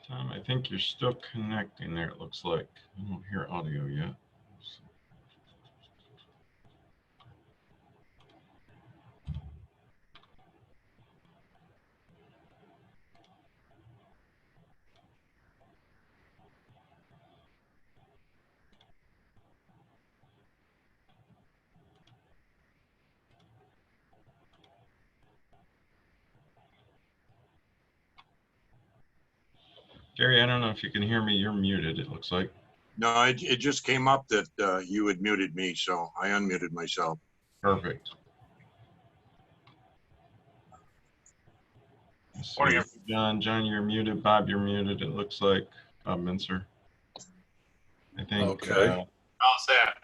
Tom, I think you're still connecting there, it looks like. I don't hear audio yet. Gary, I don't know if you can hear me. You're muted, it looks like. No, it just came up that you had muted me, so I unmuted myself. Perfect. Morning, John, you're muted. Bob, you're muted, it looks like. Bob Mincer. I think. Okay. How's that?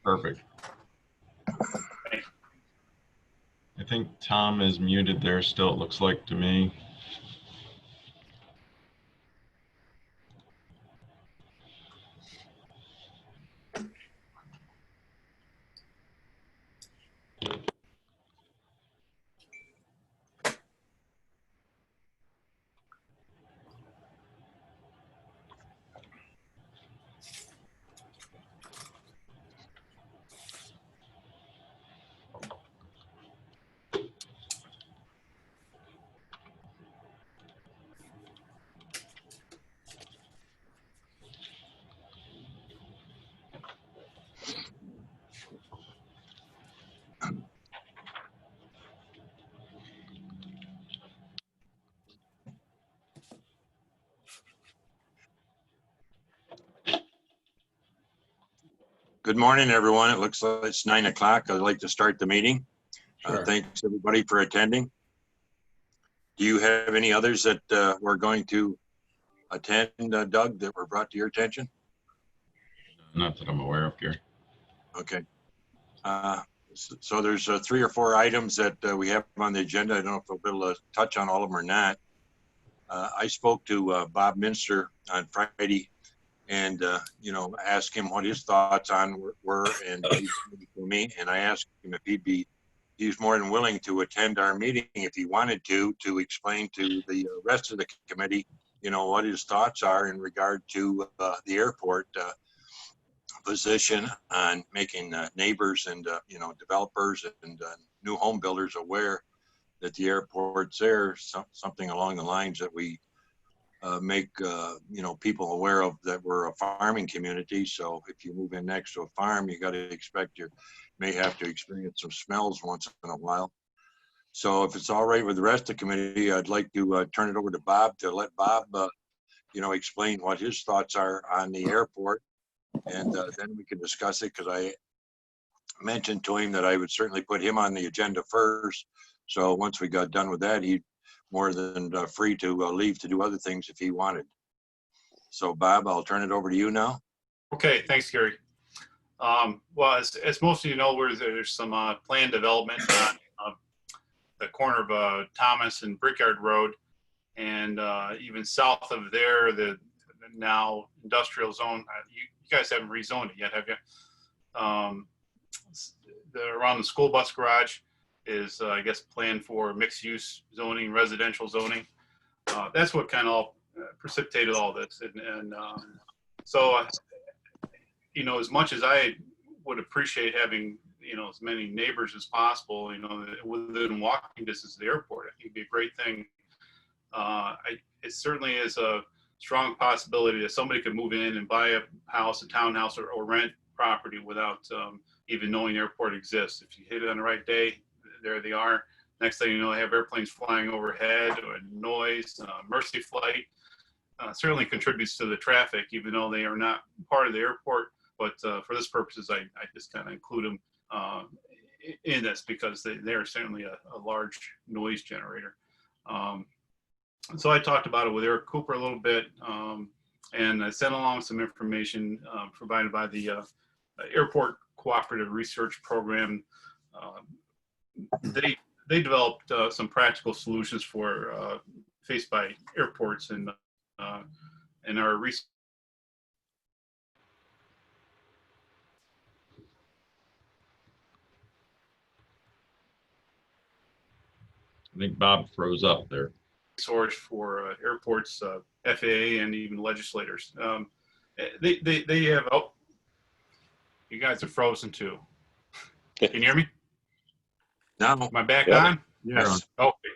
Perfect. I think Tom is muted there still, it looks like to me. Good morning, everyone. It looks like it's 9 o'clock. I'd like to start the meeting. Sure. Thanks everybody for attending. Do you have any others that were going to attend, Doug, that were brought to your attention? Not that I'm aware of, Gary. Okay. So there's 3 or 4 items that we have on the agenda. I don't know if we'll be able to touch on all of them or not. I spoke to Bob Minster on Friday and, asked him what his thoughts on were and for me. And I asked him if he's more than willing to attend our meeting if he wanted to explain to the rest of the committee, what his thoughts are in regard to the airport position on making neighbors and, developers and new home builders aware that the airport's there, something along the lines that we make, people aware of that we're a farming community. So if you move in next to a farm, you got to expect you may have to experience some smells once in a while. So if it's all right with the rest of the committee, I'd like to turn it over to Bob to let Bob, explain what his thoughts are on the airport. And then we can discuss it, because I mentioned to him that I would certainly put him on the agenda first. So once we got done with that, he'd more than free to leave to do other things if he wanted. So Bob, I'll turn it over to you now. Okay, thanks, Gary. Well, as most of you know, there's some planned development on the corner of Thomas and Brickyard Road, and even south of there, the now industrial zone. You guys haven't rezoned it yet, have you? Around the school bus garage is, I guess, planned for mixed-use zoning, residential zoning. That's what kind of precipitated all this. So, as much as I would appreciate having, as many neighbors as possible, within walking distance of the airport, I think it'd be a great thing. It certainly is a strong possibility that somebody could move in and buy a house, a townhouse, or rent property without even knowing the airport exists. If you hit it on the right day, there they are. Next thing you know, they have airplanes flying overhead, or noise, Mercy flight. Certainly contributes to the traffic, even though they are not part of the airport. But for this purposes, I just kind of include them in this, because they are certainly a large noise generator. So I talked about it with Eric Cooper a little bit, and I sent along some information provided by the Airport Cooperative Research Program. They developed some practical solutions for faced by airports and our research. I think Bob froze up there. Source for airports FAA and even legislators. They have, oh, you guys are frozen too. Can you hear me? Now, Am I back Yep. on? yes. Okay.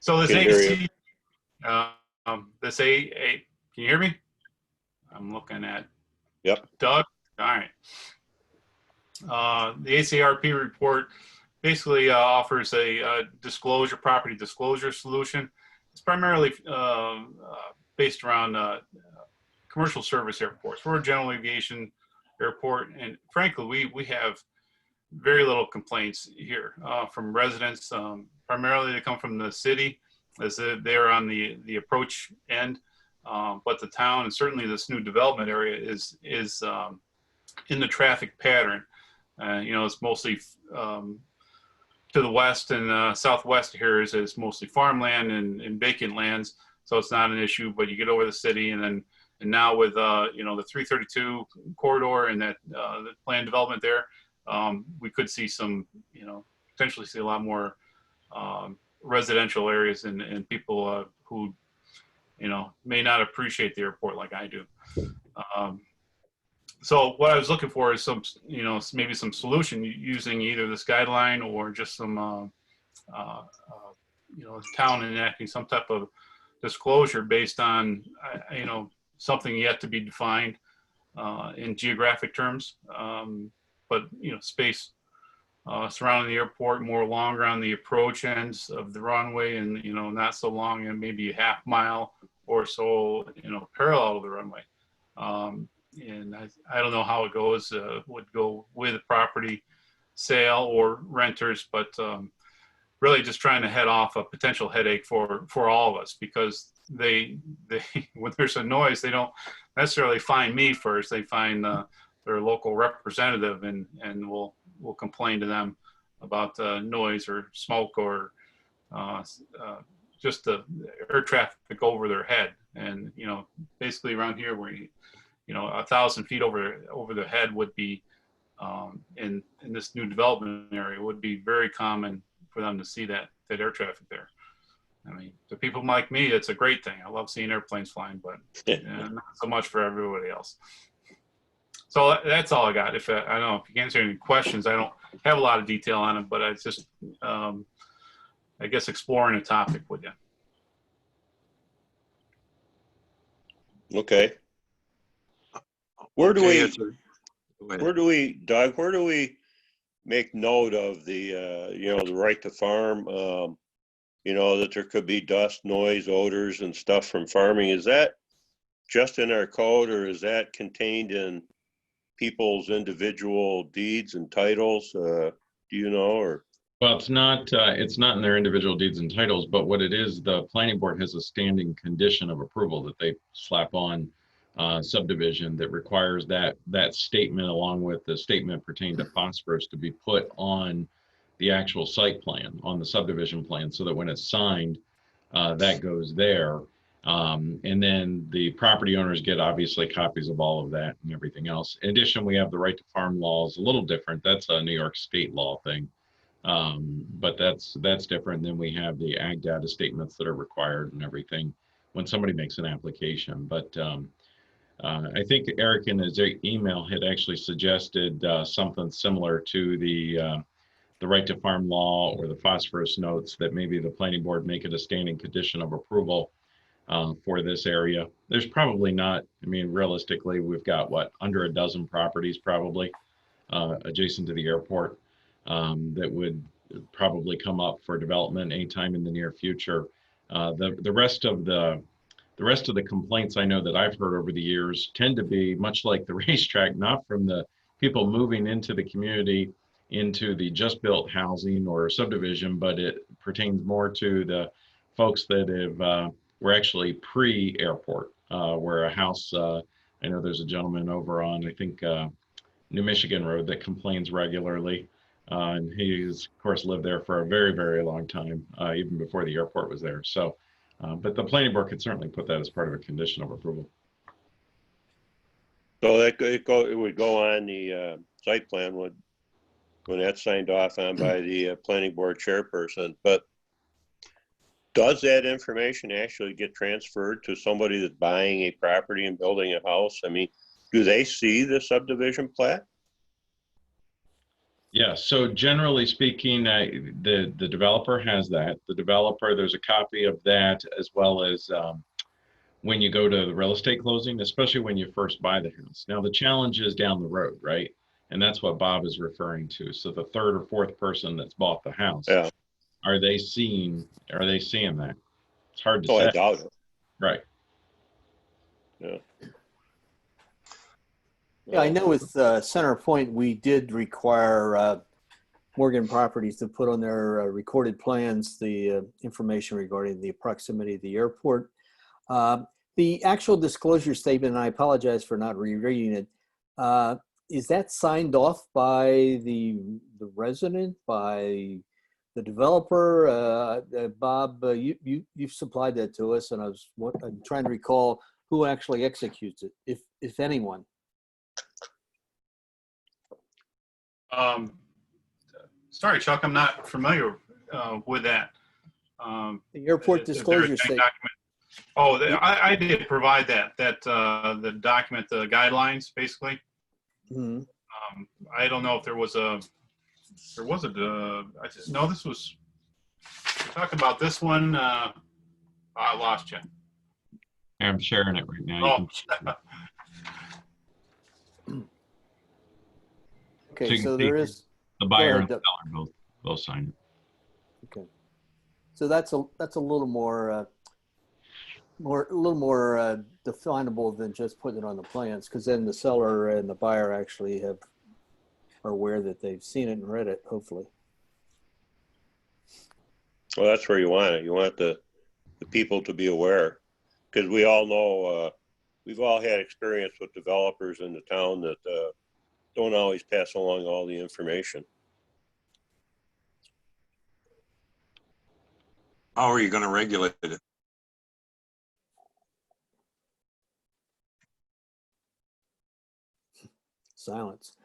So this Can hear you. AC, this can you hear me? I'm looking at Yep. Doug. All right. The ACRP report basically offers a disclosure, property disclosure solution. It's primarily based around commercial service airports. We're a general aviation airport, and frankly, we have very little complaints here from residents. Primarily, they come from the city, as they're on the approach end. But the town, and certainly this new development area, is in the traffic pattern. It's mostly to the west and southwest here is mostly farmland and vacant lands, so it's not an issue. But you get over the city, and now with the 332 corridor and that the planned development there, we could see some, potentially see a lot more residential areas and people who may not appreciate the airport like I do. So what I was looking for is some, maybe some solution using either this guideline or just some, town enacting some type of disclosure based on, something yet to be defined in geographic terms. But, space surrounding the airport, more longer on the approach ends of the runway and, not so long and maybe a half mile or so, parallel to the runway. And I don't know how it goes, would go with a property sale or renters, but really just trying to head off a potential headache for all of us, because they when there's a noise, they don't necessarily find me first. They find their local representative and will complain to them about noise or smoke or just the air traffic over their head. And, basically around here where 1,000 feet over the head would be in this new development area would be very common for them to see that air traffic there. I mean, to people like me, it's a great thing. I love seeing airplanes flying, but not so much for everybody else. So that's all I got. If I don't know if you can answer any questions, I don't have a lot of detail on it, but I just, I guess, exploring a topic with you. Okay. Doug, where do we make note of the, the right to farm, that there could be dust, noise, odors and stuff from farming? Is that just in our code, or is that contained in people's individual deeds and titles? Do you know, or? Well, it's not in their individual deeds and titles, but what it is, the planning board has a standing condition of approval that they slap on subdivision that requires that statement, along with the statement pertaining to phosphorus, to be put on the actual site plan, on the subdivision plan, so that when it's signed, that goes there. And then the property owners get obviously copies of all of that and everything else. In addition, we have the right to farm laws, a little different. That's a New York State law thing. But that's different. Then we have the ag data statements that are required and everything when somebody makes an application. But I think Eric in his email had actually suggested something similar to the right to farm law or the phosphorus notes, that maybe the planning board make it a standing condition of approval for this area. There's probably not, I mean, realistically, we've got under a dozen properties probably adjacent to the airport that would probably come up for development anytime in the near future. The rest of the complaints I know that I've heard over the years tend to be much like the racetrack, not from the people moving into the community, into the just built housing or subdivision, but it pertains more to the folks that were actually pre-airport, where a house, I know there's a gentleman over on, I think, New Michigan Road that complains regularly. And he's, of course, lived there for a very, very long time, even before the airport was there. So, but the planning board could certainly put that as part of a condition of approval. So it would go on the site plan when that's signed off on by the planning board chairperson. But Does that information actually get transferred to somebody that's buying a property and building a house? I mean, do they see the subdivision plat? Yeah, so generally speaking, the developer has that. The developer, there's a copy of that, as well as when you go to the real estate closing, especially when you first buy the house. Now, the challenge is down the road, right? And that's what Bob is referring to. So the third or fourth person that's bought the house, Yeah. are they seeing that? It's hard to Oh, say. I doubt it. Right. Yeah. Yeah, I know with Center Point, we did require Morgan Properties to put on their recorded plans the information regarding the proximity of the airport. The actual disclosure statement, and I apologize for not rereading it, is that signed off by the resident, by the developer? Bob, you've supplied that to us, and I'm trying to recall who actually executes it, if anyone. Sorry, Chuck, I'm not familiar with that. The airport Is there a disclosure thing statement. document? Oh, I did provide that the document, the guidelines, basically. Mm-hmm. I don't know if there was a, I just know this was, we're talking about this one. I lost you. I'm sharing it right now. Okay, you so can see there is. The buyer ahead, and seller both sign it. Okay, so that's a little more definable than just putting it on the plans, because then the seller and the buyer actually are aware that they've seen it and read it, hopefully. Well, that's where you want it. You want the people to be aware, because we all know, we've all had experience with developers in the town that don't always pass along all the information. How are you going to regulate it? Silence.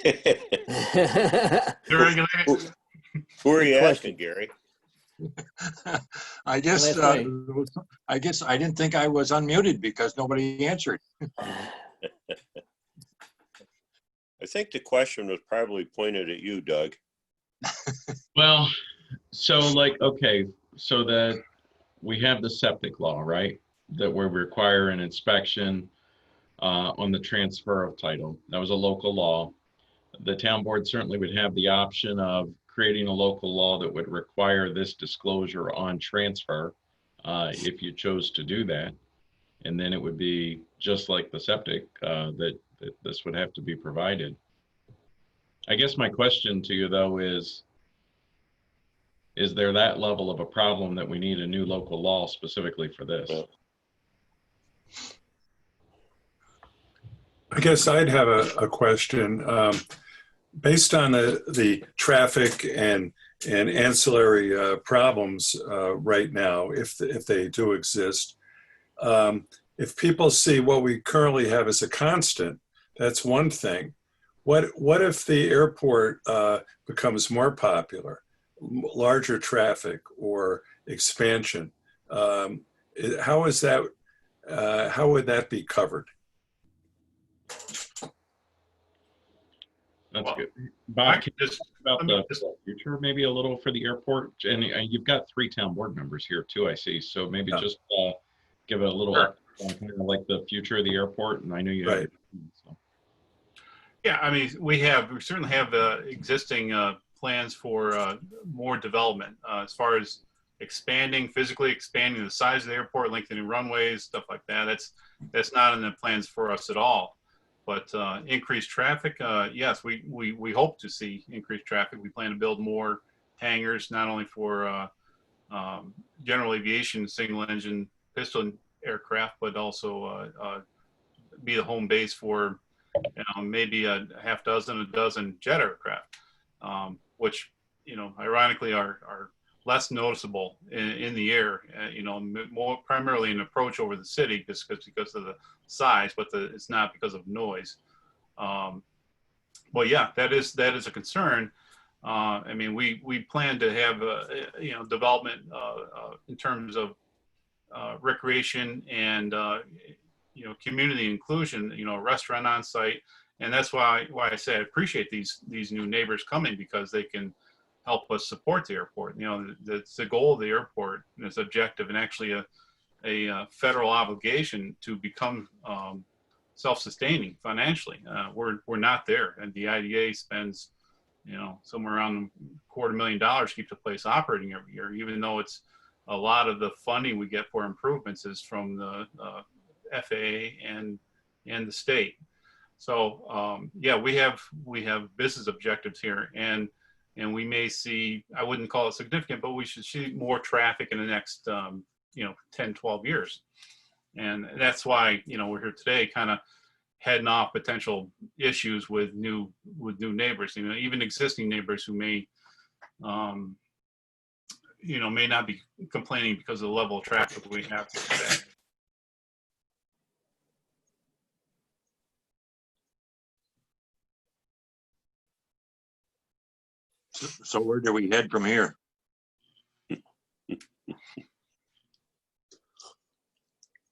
Who are you asking, Gary? I guess Well, I didn't think I was unmuted because nobody answered. I think the question was probably pointed at you, Doug. Well, so okay, so that we have the septic law, right? That we require an inspection on the transfer of title. That was a local law. The town board certainly would have the option of creating a local law that would require this disclosure on transfer if you chose to do that. And then it would be just like the septic that this would have to be provided. I guess my question to you though is there that level of a problem that we need a new local law specifically for this? Yeah. I guess I'd have a question. Based on the traffic and ancillary problems right now, if they do exist, if people see what we currently have as a constant, that's one thing. What if the airport becomes more popular, larger traffic or expansion? How is that? How would that be covered? That's good. I Bob, could can you just, talk let me about just- the future maybe a little for the airport? And you've got 3 town board members here too, I see. So maybe Yeah. just give it a little Sure. update on kind of like the future of the airport. And I know you have. Right. So. Yeah, I mean, we certainly have existing plans for more development as far as physically expanding the size of the airport, lengthening runways, stuff like that. That's not in the plans for us at all. But increased traffic, yes, we hope to see increased traffic. We plan to build more hangars, not only for general aviation, single engine piston aircraft, but also be the home base for maybe a dozen jet aircraft, which, ironically are less noticeable in the air, more primarily an approach over the city because of the size, but it's not because of noise. Well, yeah, that is a concern. I mean, we plan to have, development in terms of recreation and, community inclusion, a restaurant on site. And that's why I say I appreciate these new neighbors coming, because they can help us support the airport. That's the goal of the airport, and its objective, and actually a federal obligation to become self-sustaining financially. We're not there, and the IDA spends somewhere around $250,000 to keep the place operating every year, even though it's a lot of the funding we get for improvements is from the FAA and the state. So yeah, we have business objectives here, and we may see, I wouldn't call it significant, but we should see more traffic in the next 10, 12 years. And that's why we're here today, kind of heading off potential issues with new neighbors, even existing neighbors who may may not be complaining because of the level of traffic we have today. So where do we head from here?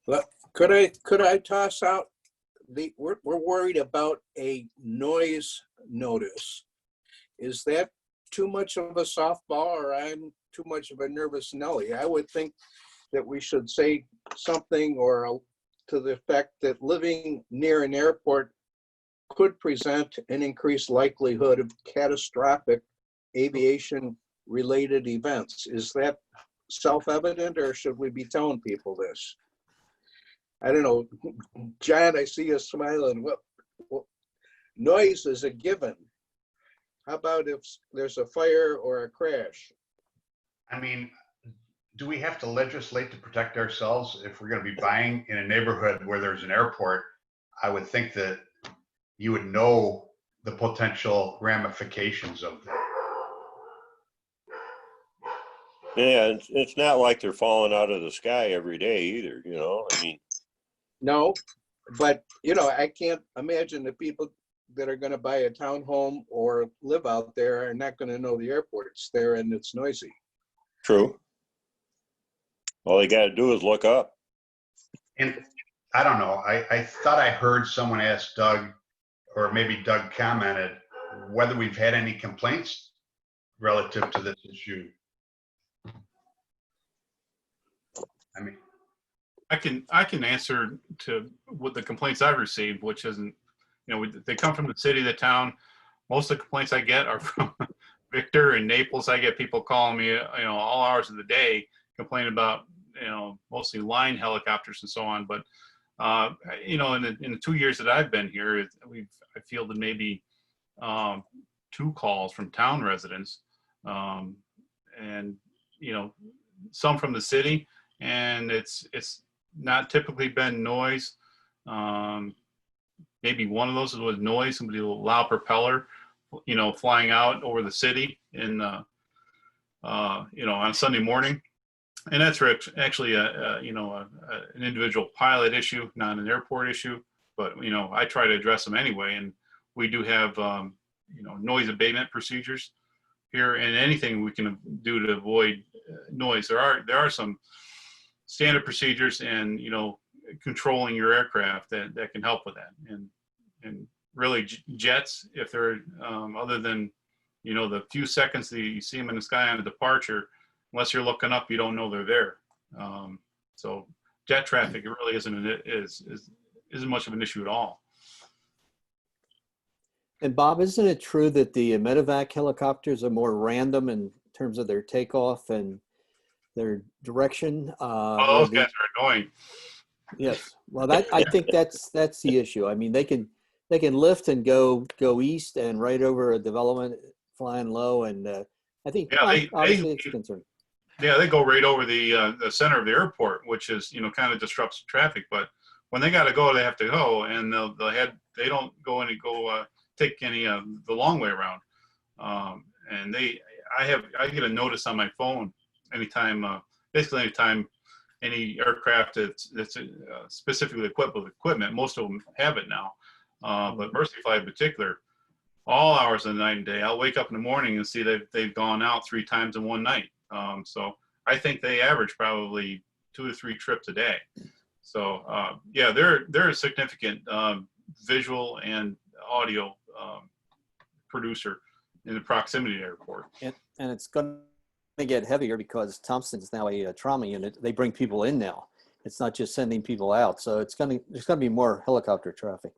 Well, could I toss out we're worried about a noise notice. Is that too much of a softball, or I'm too much of a nervous Nelly? I would think that we should say something to the effect that living near an airport could present an increased likelihood of catastrophic aviation-related events. Is that self-evident, or should we be telling people this? I don't know. John, I see you smiling. Well, noise is a given. How about if there's a fire or a crash? I mean, do we have to legislate to protect ourselves? If we're going to be buying in a neighborhood where there's an airport, I would think that you would know the potential ramifications of that. Yeah, it's not like they're falling out of the sky every day either, I mean. No, but I can't imagine the people that are going to buy a townhome or live out there are not going to know the airport's there and it's noisy. True. All they got to do is look up. And I don't know, I thought I heard someone ask Doug, or maybe Doug commented, whether we've had any complaints relative to this issue. I mean, I can answer to what the complaints I've received, which isn't, they come from the city, the town. Most of the complaints I get are from Victor and Naples. I get people calling me, all hours of the day, complaining about, mostly line helicopters and so on. But, in the 2 years that I've been here, I fielded maybe 2 calls from town residents, and some from the city, and it's not typically been noise. Maybe one of those was noise, somebody with a loud propeller, flying out over the city in, on Sunday morning. And that's actually an individual pilot issue, not an airport issue. But, I try to address them anyway. And we do have, noise abatement procedures here, and anything we can do to avoid noise. There are some standard procedures and controlling your aircraft that can help with that, and really jets, if they're other than the few seconds that you see them in the sky on a departure, unless you're looking up, you don't know they're there. So jet traffic, it really isn't much of an issue at all. And Bob, isn't it true that the medevac helicopters are more random in terms of their takeoff and their direction? Those guys are annoying. Yes. Well, I think that's the issue. I mean, they can lift and go east and right over a development flying low, and I think obviously it's a concern. Yeah, they go right over the center of the airport, which is kind of disrupts traffic. But when they got to go, they have to go, and they don't go take any the long way around. And I get a notice on my phone anytime, basically anytime any aircraft that's specifically equipped with equipment. Most of them have it now, but Mercy Fly in particular, all hours of the night and day. I'll wake up in the morning and see they've gone out 3 times in one night. So I think they average probably 2 to 3 trips a day. So yeah, they're a significant visual and audio producer in the proximity to the airport. And it's going to get heavier because Thompson's now a trauma unit. They bring people in now. It's not just sending people out. So there's going to be more helicopter traffic.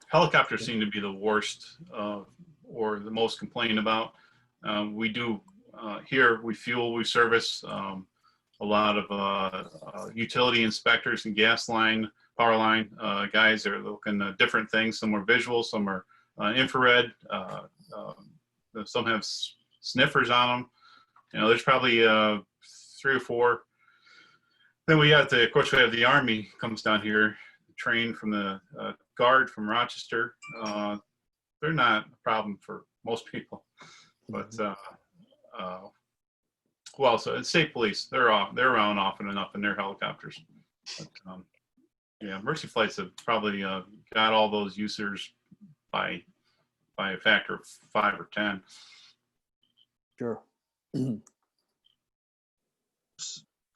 Helicopters seem to be the worst or the most complained about. We do here, we service a lot of utility inspectors and gas line, power line guys. They're looking at different things. Some are visual, some are infrared. Some have sniffers on them. You know, there's probably 3 or 4. Then of course, we have the Army comes down here, trained from the Guard from Rochester. They're not a problem for most people, but well, so it's state police. They're around often enough in their helicopters. But, yeah, Mercy Flights have probably got all those users by a factor of 5 or 10. Sure.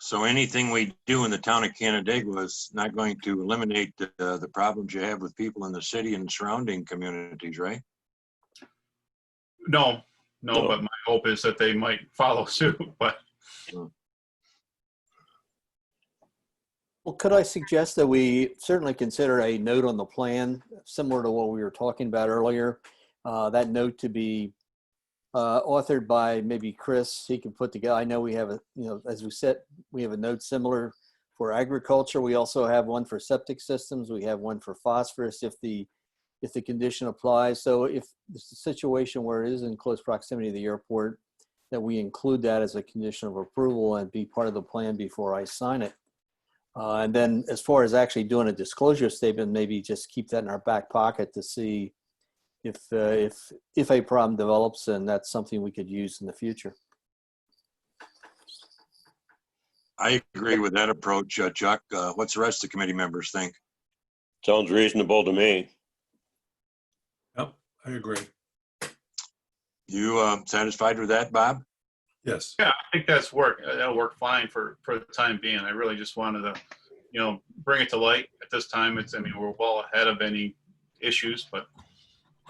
So anything we do in the town of Canandaigua is not going to eliminate the problems you have with people in the city and surrounding communities, right? No, but my hope is that they might follow suit. But Well, could I suggest that we certainly consider a note on the plan, similar to what we were talking about earlier? That note to be authored by maybe Chris. He can put together. I know we have as we said, we have a note similar for agriculture. We also have one for septic systems. We have one for phosphorus if the condition applies. So if it's a situation where it is in close proximity to the airport, that we include that as a condition of approval and be part of the plan before I sign it. And then as far as actually doing a disclosure statement, maybe just keep that in our back pocket to see if a problem develops, and that's something we could use in the future. I agree with that approach, Chuck. What's the rest of the committee members think? Sounds reasonable to me. Yep, I agree. You satisfied with that, Bob? Yes. yeah, I think that'll work fine for the time being. I really just wanted to, bring it to light at this time. We're well ahead of any issues, but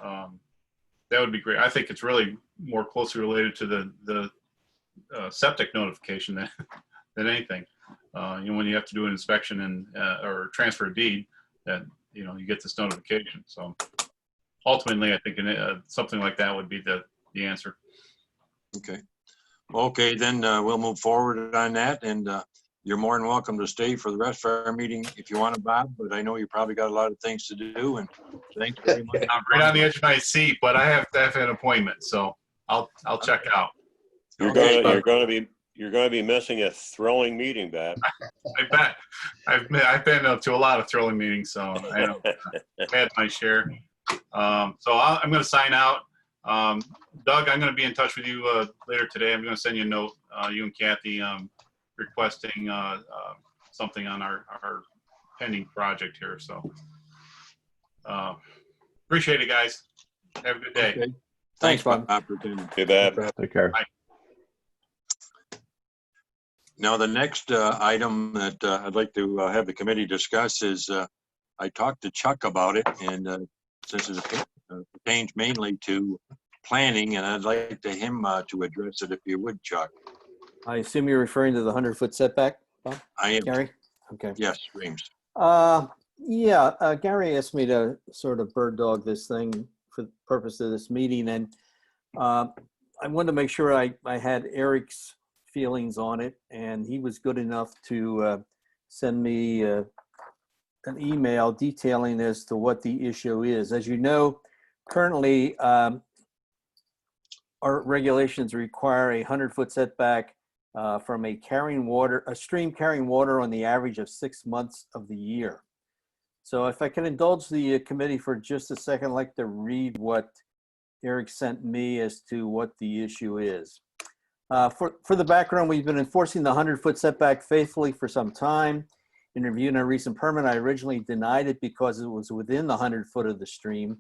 that would be great. I think it's really more closely related to the septic notification than anything. When you have to do an inspection and or transfer a deed, that you get this notification. So ultimately, I think something like that would be the answer. Okay, then we'll move forward on that, and you're more than welcome to stay for the rest of our meeting if you want to, Bob, but I know you probably got a lot of things to do, and thanks very much. I'm right on the edge of my seat, but I have to have an appointment, so I'll check out. You're Okay, gonna be missing a thrilling meeting, Bob. I bet. I've been to a lot of thrilling meetings, so I know I've had my share. So I'm going to sign out. Doug, I'm going to be in touch with you later today. I'm going to send you a note, you and Kathy, requesting something on our pending project here. So appreciate it, guys. Have a good day. Okay. Thanks, Bob. Hey, Bob. Take care. Bye. Now, the next item that I'd like to have the committee discuss is I talked to Chuck about it, and since it pertains mainly to planning, and I'd like him to address it, if you would, Chuck. I assume you're referring to the 100-foot setback, Bob? I am. Gary? Okay. Yes, Reams. Yeah, Gary asked me to sort of bird dog this thing for the purpose of this meeting, and I wanted to make sure I had Eric's feelings on it, and he was good enough to send me an email detailing as to what the issue is. As you know, currently our regulations require a 100-foot setback from a stream carrying water on the average of 6 months of the year. So if I can indulge the committee for just a second, I'd like to read what Eric sent me as to what the issue is. For the background, we've been enforcing the 100-foot setback faithfully for some time. In reviewing a recent permit, I originally denied it because it was within the 100-foot of the stream.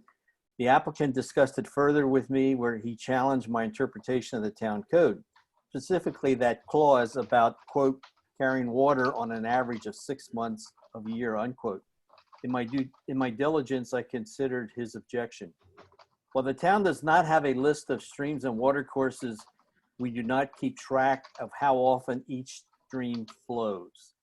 The applicant discussed it further with me where he challenged my interpretation of the town code, specifically that clause about, quote, carrying water on an average of 6 months of a year, unquote. In my diligence, I considered his objection. While the town does not have a list of streams and water courses, we do not keep track of how often each stream flows.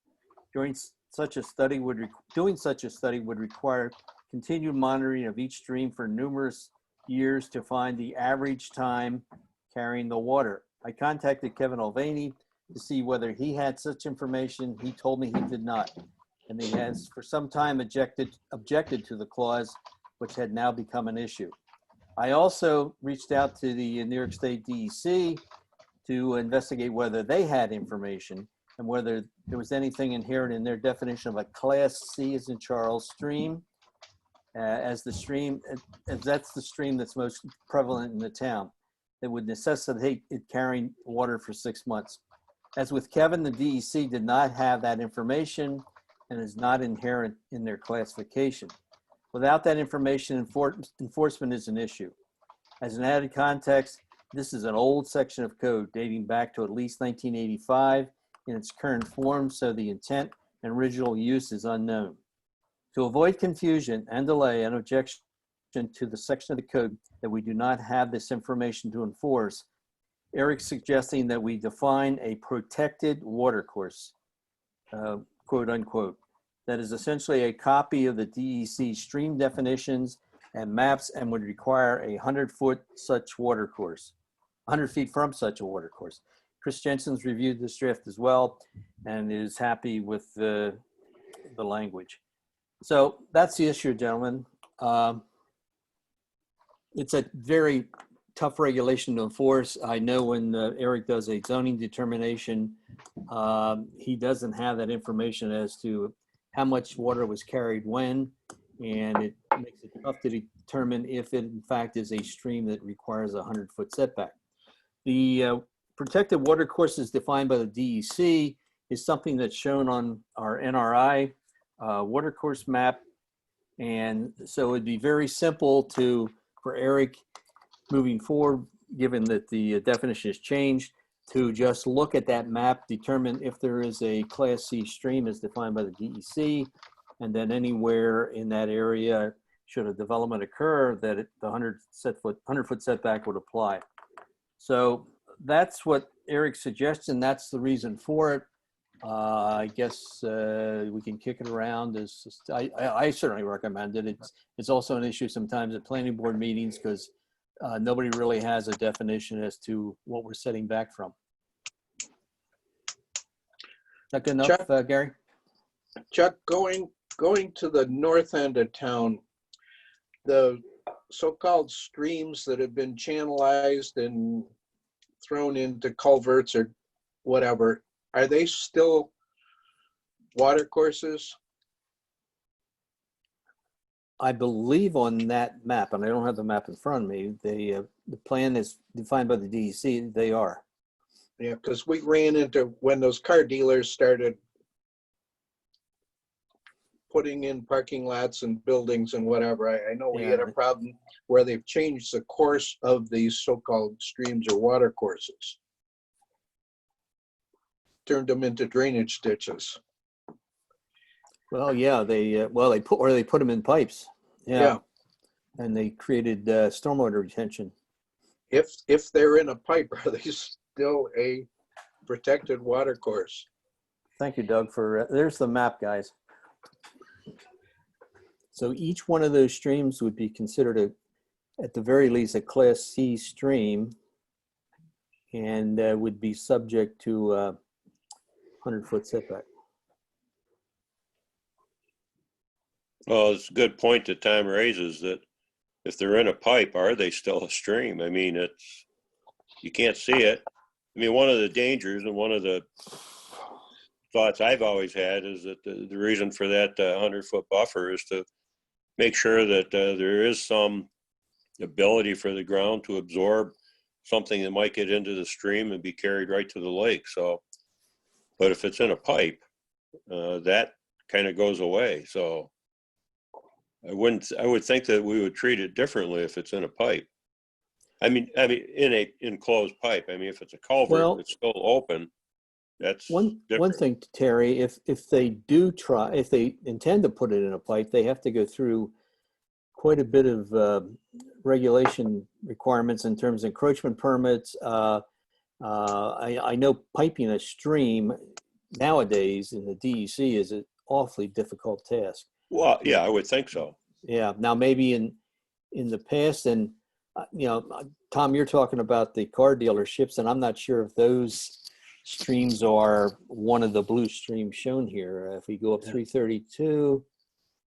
Doing such a study would require continued monitoring of each stream for numerous years to find the average time carrying the water. I contacted Kevin Mulvaney to see whether he had such information. He told me he did not, and he has for some time objected to the clause, which had now become an issue. I also reached out to the New York State DEC to investigate whether they had information and whether there was anything inherent in their definition of a Class C as in Charles stream, as that's the stream that's most prevalent in the town, that would necessitate it carrying water for 6 months. As with Kevin, the DEC did not have that information and is not inherent in their classification. Without that information, enforcement is an issue. As an added context, this is an old section of code dating back to at least 1985 in its current form, so the intent and original use is unknown. To avoid confusion and delay, an objection to the section of the code that we do not have this information to enforce, Eric's suggesting that we define a protected watercourse, quote unquote. That is essentially a copy of the DEC stream definitions and maps and would require a 100-foot such watercourse, 100 feet from such a watercourse. Chris Jensen's reviewed this draft as well and is happy with the language. So that's the issue, gentlemen. It's a very tough regulation to enforce. I know when Eric does a zoning determination, he doesn't have that information as to how much water was carried when, and it makes it tough to determine if it in fact is a stream that requires a 100-foot setback. The protected water courses defined by the DEC is something that's shown on our NRI water course map. And so it'd be very simple for Eric moving forward, given that the definition has changed, to just look at that map, determine if there is a Class C stream as defined by the DEC, and then anywhere in that area, should a development occur, that the 100-foot setback would apply. So that's what Eric's suggestion. That's the reason for it. I guess we can kick it around. I certainly recommend it. It's also an issue sometimes at planning board meetings because nobody really has a definition as to what we're setting back from. Is that good enough, Chuck, Gary? Chuck, going to the north end of town, the so-called streams that have been channelized and thrown into culverts or whatever, are they still water courses? I believe on that map, and I don't have the map in front of me, the plan is defined by the DEC, they are. Yeah, because we ran into, when those car dealers started putting in parking lots and buildings and whatever, I know we had a problem where they've changed the course of these so-called streams or water courses. Turned them into drainage ditches. Well, yeah, they put them in pipes. Yeah. And they created stormwater retention. If they're in a pipe, are they still a protected water course? Thank you, Doug, for there's the map, guys. So each one of those streams would be considered at the very least a Class C stream, and would be subject to 100-foot setback. Well, it's a good point that Tom raises, that if they're in a pipe, are they still a stream? I mean, you can't see it. I mean, one of the dangers and one of the thoughts I've always had is that the reason for that 100-foot buffer is to make sure that there is some ability for the ground to absorb something that might get into the stream and be carried right to the lake. So, but if it's in a pipe, that kind of goes away. So I would think that we would treat it differently if it's in a pipe. I mean, in a enclosed pipe. I mean, if it's a culvert, Well, it's still open. That's one different. thing, Terry, if they intend to put it in a pipe, they have to go through quite a bit of regulation requirements in terms of encroachment permits. I know piping a stream nowadays in the DEC is an awfully difficult task. Well, yeah, I would think so. Yeah. Now, maybe in the past, and Tom, you're talking about the car dealerships, and I'm not sure if those streams are one of the blue streams shown here. If we go up 332,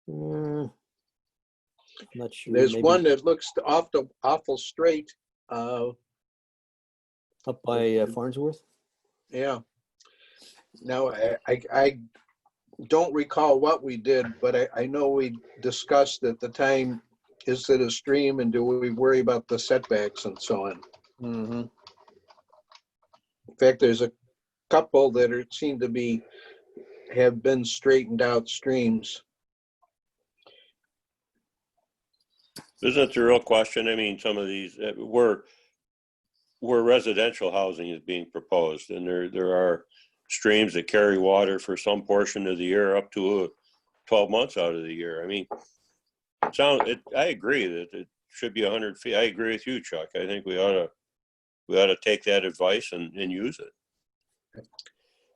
I'm not sure. There's maybe one that looks awful straight. up by Farnsworth. Yeah. Now, I don't recall what we did, but I know we discussed at the time, is it a stream and do we worry about the setbacks and so on? Mm-hmm. In fact, there's a couple that seem to have been straightened out streams. Isn't it the real question? I mean, some of these where residential housing is being proposed, and there are streams that carry water for some portion of the year up to 12 months out of the year. I mean, I agree that it should be 100 feet. I agree with you, Chuck. I think we ought to take that advice and use it.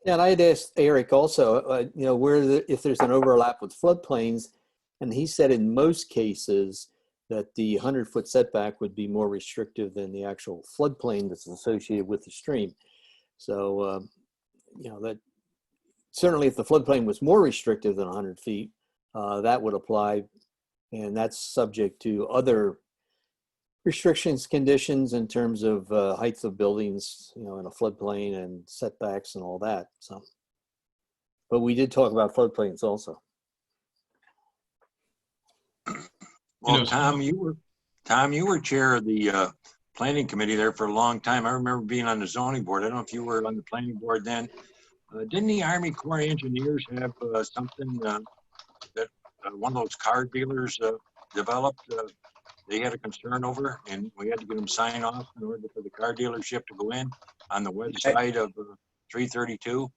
Yeah, and I had asked Eric also, if there's an overlap with floodplains, and he said in most cases that the 100-foot setback would be more restrictive than the actual floodplain that's associated with the stream. So, that certainly if the floodplain was more restrictive than 100 feet, that would apply, and that's subject to other restrictions, conditions in terms of heights of buildings, in a floodplain and setbacks and all that. So, but we did talk about floodplains also. Well, Tom, you were chair of the planning committee there for a long time. I remember being on the zoning board. I don't know if you were on the planning board then. Didn't the Army Corps of Engineers have something that one of those car dealers developed? They had a concern over, and we had to get them sign off in order for the car dealership to go in on the west side of 332.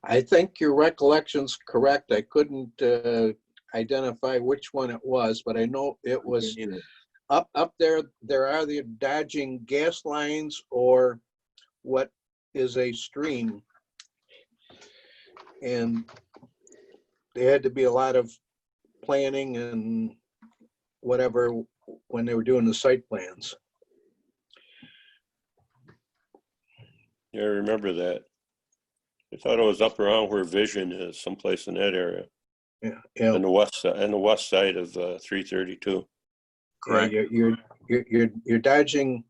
I think your recollection's correct. I couldn't identify which one it was, but I know it was up there. There are the dodging gas lines or what is a stream, and there had to be a lot of planning and whatever when they were doing the site plans. Yeah, I remember that. I thought it was up around where Vision is, someplace in that area. Yeah. On the west side of 332. Correct. Yeah, you're dodging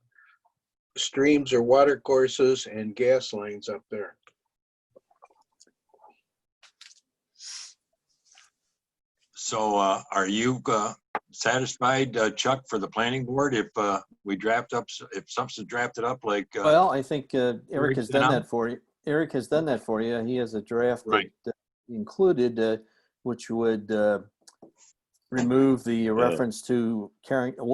streams or water courses and gas lines up there. So are you satisfied, Chuck, for the planning board if we if something's drafted up like? Well, I think Eric has done now? that for you. Eric has done that for you. He has a draft Right. that included, which would remove the reference to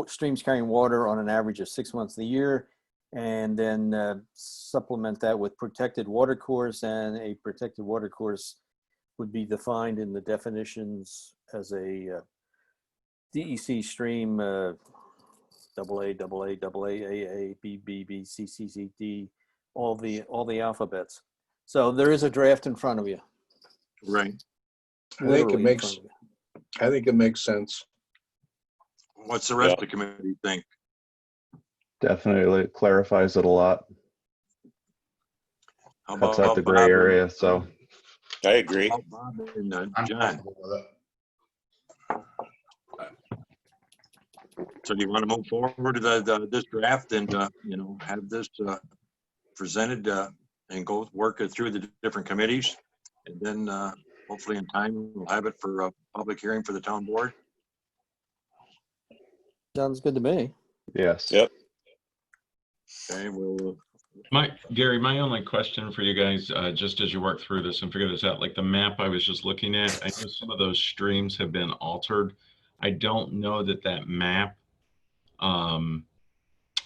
streams carrying water on an average of 6 months a year, and then supplement that with protected water course, and a protected water course would be defined in the definitions as a DEC stream, AA, BB, CCCD, all the alphabets. So there is a draft in front of you. Right. I think it makes sense. What's the rest of the committee think? Definitely clarifies it a lot. How Cuts out the gray Bob area. So I agree. Bob and I'm John? comfortable with it. So do you want to move forward to this draft and have this presented and go work it through the different committees, and then hopefully in time we'll have it for a public hearing for the town board? Sounds good to me. yes. Yep. Okay, we'll Gary, my only question for you guys, just as you work through this and figure this out, like the map I was just looking at, I know some of those streams have been altered. I don't know that that map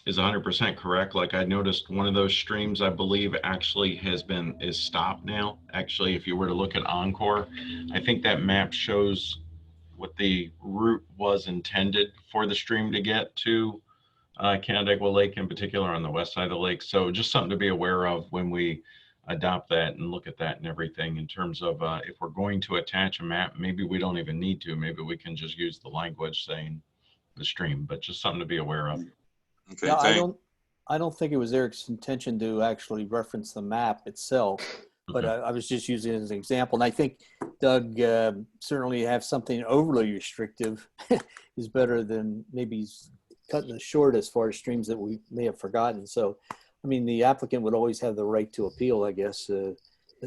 is 100% correct. Like I noticed one of those streams, I believe actually is stopped now. Actually, if you were to look at Encore, I think that map shows what the route was intended for the stream to get to Canandaigua Lake in particular on the west side of the lake. So just something to be aware of when we adopt that and look at that and everything in terms of if we're going to attach a map, maybe we don't even need to. Maybe we can just use the language saying the stream, but just something to be aware of. Okay, Yeah, thanks. I don't think it was Eric's intention to actually reference the map itself, but Okay. I was just using it as an example. And I think Doug certainly have something overly restrictive is better than maybe cutting it short as far as streams that we may have forgotten. So, I mean, the applicant would always have the right to appeal, I guess, that,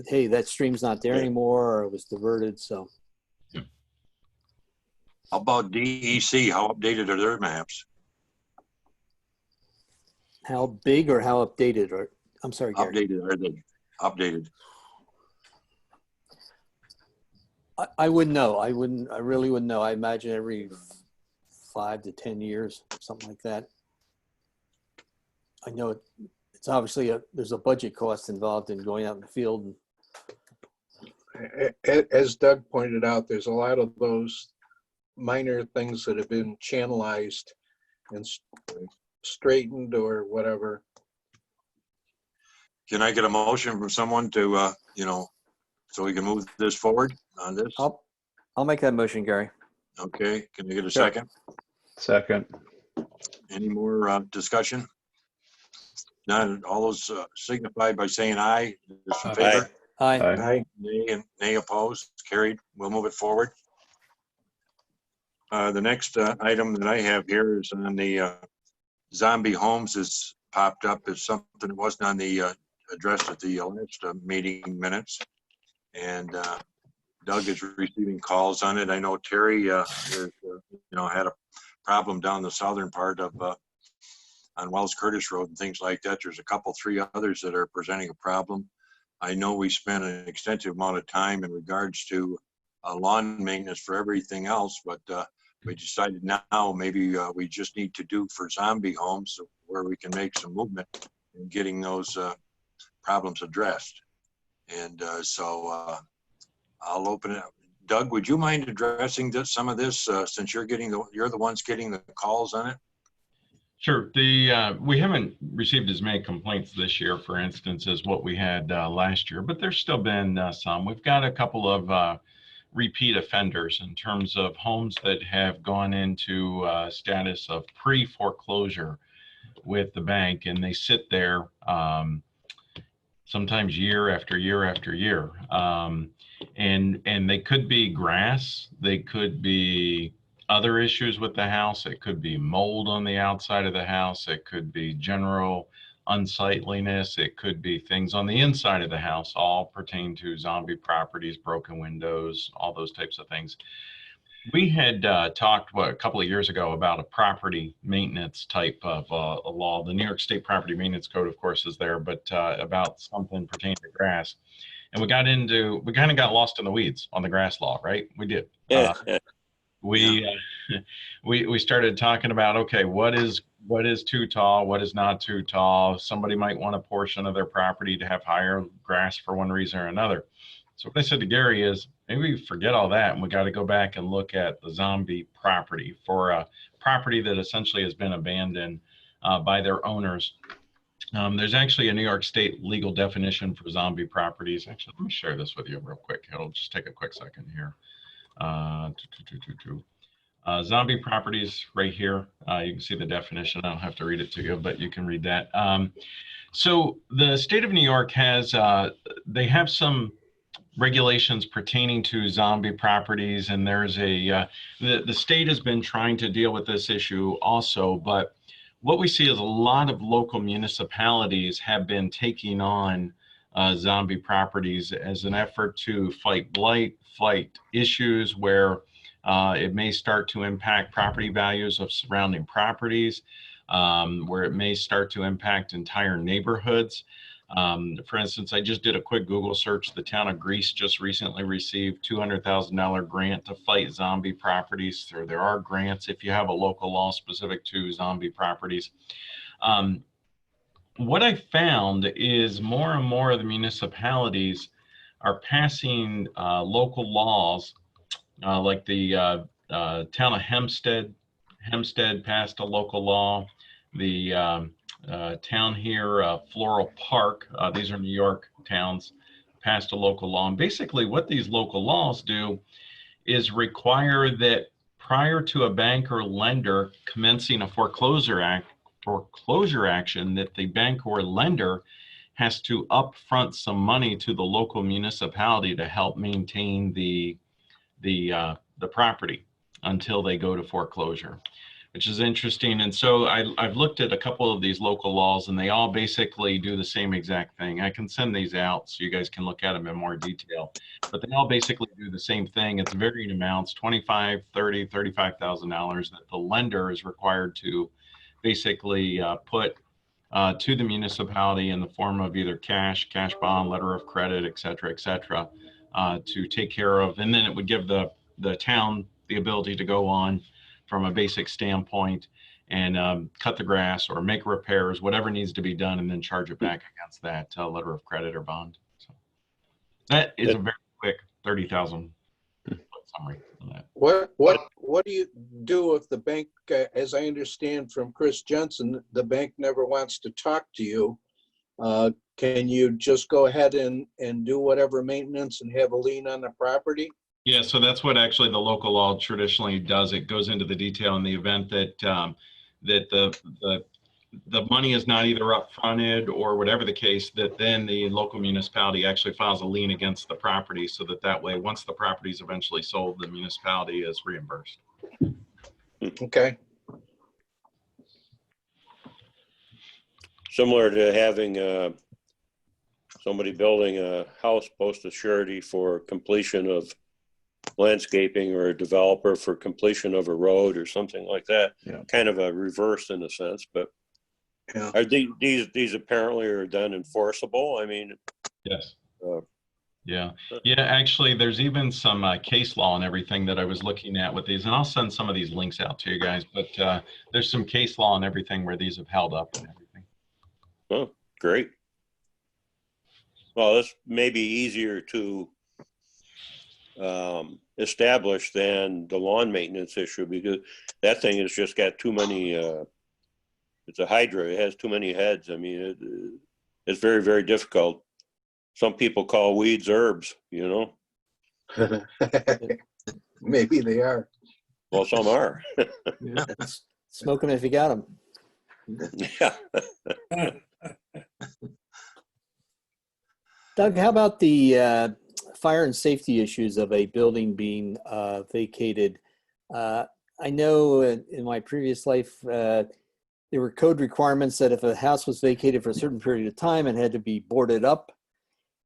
hey, that stream's not there anymore or it was diverted. So, How about DEC? How updated are their maps? how big or how updated? Or I'm sorry, Gary. Updated are they? Updated. I wouldn't know. I really wouldn't know. I imagine every 5 to 10 years, something like that. I know it's obviously there's a budget cost involved in going out in the field. As Doug pointed out, there's a lot of those minor things that have been channelized and straightened or whatever. Can I get a motion from someone to, so we can move this forward on this? I'll make that motion, Gary. Okay, can you get a Sure. second? Second. Any more discussion? None, all those signify by saying aye. Those in favor? Aye. Aye. Nay and nay opposed, carried. We'll move it forward. The next item that I have here is on the zombie homes has popped up as something that wasn't on the address at the last meeting minutes. And Doug is receiving calls on it. I know Terry had a problem down the southern part of on Wells Curtis Road and things like that. There's a couple, 3 others that are presenting a problem. I know we spent an extensive amount of time in regards to lawn maintenance for everything else, but we decided now maybe we just need to do for zombie homes where we can make some movement in getting those problems addressed. And so I'll open it up. Doug, would you mind addressing some of this since you're the ones getting the calls on it? Sure. We haven't received as many complaints this year, for instance, as what we had last year, but there's still been some. We've got a couple of repeat offenders in terms of homes that have gone into status of pre-foreclosure with the bank, and they sit there sometimes year after year after year. And they could be grass, they could be other issues with the house, it could be mold on the outside of the house, it could be general unsightliness, it could be things on the inside of the house, all pertain to zombie properties, broken windows, all those types of things. We had talked a couple of years ago about a property maintenance type of a law. The New York State Property Maintenance Code, of course, is there, but about something pertaining to grass. And we kind of got lost in the weeds on the grass law, right? We did. Yeah. We started talking about, okay, what is too tall? What is not too tall? Somebody might want a portion of their property to have higher grass for one reason or another. So what I said to Gary is maybe we forget all that and we got to go back and look at the zombie property for a property that essentially has been abandoned by their owners. There's actually a New York State legal definition for zombie properties. Actually, let me share this with you real quick. It'll just take a quick second here. Zombie properties right here. You can see the definition. I don't have to read it to you, but you can read that. So the state of New York has, they have some regulations pertaining to zombie properties, and there's the state has been trying to deal with this issue also, but what we see is a lot of local municipalities have been taking on zombie properties as an effort to fight blight, fight issues where it may start to impact property values of surrounding properties. where it may start to impact entire neighborhoods. For instance, I just did a quick Google search. The town of Greece just recently received $200,000 grant to fight zombie properties. So there are grants if you have a local law specific to zombie properties. What I found is more and more of the municipalities are passing local laws, like the town of Hempstead. Hempstead passed a local law. The town here, Floral Park, these are New York towns, passed a local law. And basically what these local laws do is require that prior to a bank or lender commencing a foreclosure action, that the bank or lender has to upfront some money to the local municipality to help maintain the property until they go to foreclosure, which is interesting. And so I've looked at a couple of these local laws, and they all basically do the same exact thing. I can send these out so you guys can look at them in more detail, but they all basically do the same thing. It's varying amounts, $25,000, $30,000, $35,000 that the lender is required to basically put to the municipality in the form of either cash bond, letter of credit, et cetera, to take care of. And then it would give the town the ability to go on from a basic standpoint and cut the grass or make repairs, whatever needs to be done, and then charge it back against that letter of credit or bond. So that is a very quick 30,000 summary on that. What do you do if the bank, as I understand from Chris Jensen, the bank never wants to talk to you? Can you just go ahead and do whatever maintenance and have a lien on the property? Yeah, so that's what actually the local law traditionally does. It goes into the detail in the event that the money is not either upfronted or whatever the case, that then the local municipality actually files a lien against the property, so that way, once the property is eventually sold, the municipality is reimbursed. Okay. Similar to having somebody building a house post a surety for completion of landscaping, or a developer for completion of a road or something like that. Yeah. Kind of a reverse in a sense, but Yeah. are these apparently are done enforceable? I mean, yes. Yeah, actually there's even some case law and everything that I was looking at with these, and I'll send some of these links out to you guys, but there's some case law and everything where these have held up and everything. oh, great. Well, this may be easier to establish than the lawn maintenance issue, because that thing has just got too many, it's a hydra, it has too many heads. I mean, it's very, very difficult. Some people call weeds herbs, you know? Maybe they are. Well, some are. Yeah. Smoke them if you got them. Yeah. Doug, how about the fire and safety issues of a building being vacated? I know in my previous life, there were code requirements that if a house was vacated for a certain period of time, it had to be boarded up.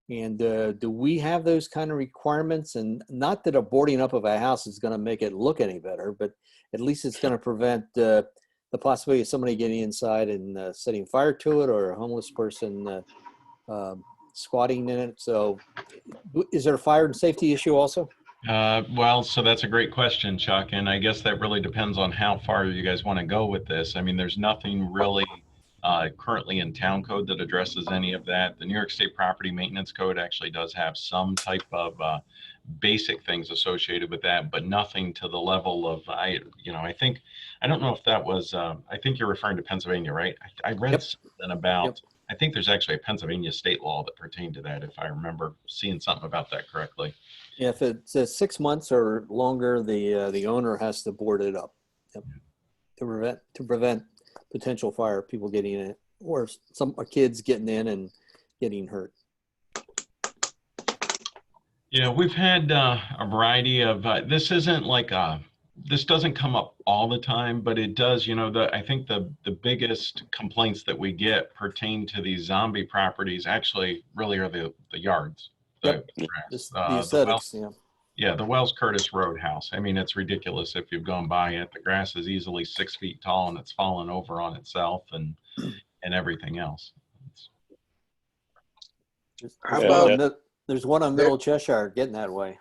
And do we have those kind of requirements? And not that a boarding up of a house is going to make it look any better, but at least it's going to prevent the possibility of somebody getting inside and setting fire to it, or a homeless person squatting in it. So is there a fire and safety issue also? Well, so that's a great question, Chuck. And I guess that really depends on how far you guys want to go with this. I mean, there's nothing really currently in town code that addresses any of that. The New York State Property Maintenance Code actually does have some type of basic things associated with that, but nothing to the level of, I don't know if that was, I think you're referring to Pennsylvania, right? I read something about, I think there's actually a Pennsylvania state law that pertained to that, if I remember seeing something about that correctly. Yeah, if it's 6 months or longer, the owner has to board it up. Yep. To prevent potential fire, people getting in it, or some kids getting in and getting hurt. Yeah, we've had a variety of, this isn't like this doesn't come up all the time, but it does, I think the biggest complaints that we get pertain to these zombie properties actually really are the yards. The aesthetics, Yeah, the Wells Curtis Road house. I mean, it's ridiculous if you've gone by it. The grass is easily 6 feet tall and it's fallen over on itself and everything else. How Yeah, about, There's one on Middle Cheshire getting that way.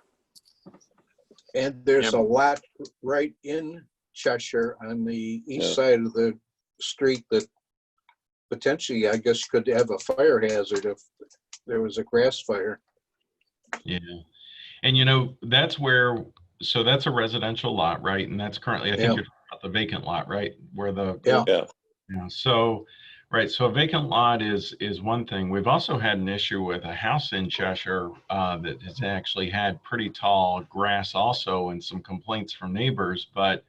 and there's Yeah. a lot right in Cheshire on the east Yeah. side of the street that potentially, I guess, could have a fire hazard if there was a grass fire. Yeah. And you know, that's where, so that's a residential lot, right? And that's currently, I think Yeah. you're talking about the vacant lot, right? Where the, Yeah. yeah, yeah, so, right, so a vacant lot is one thing. We've also had an issue with a house in Cheshire that has actually had pretty tall grass also and some complaints from neighbors, but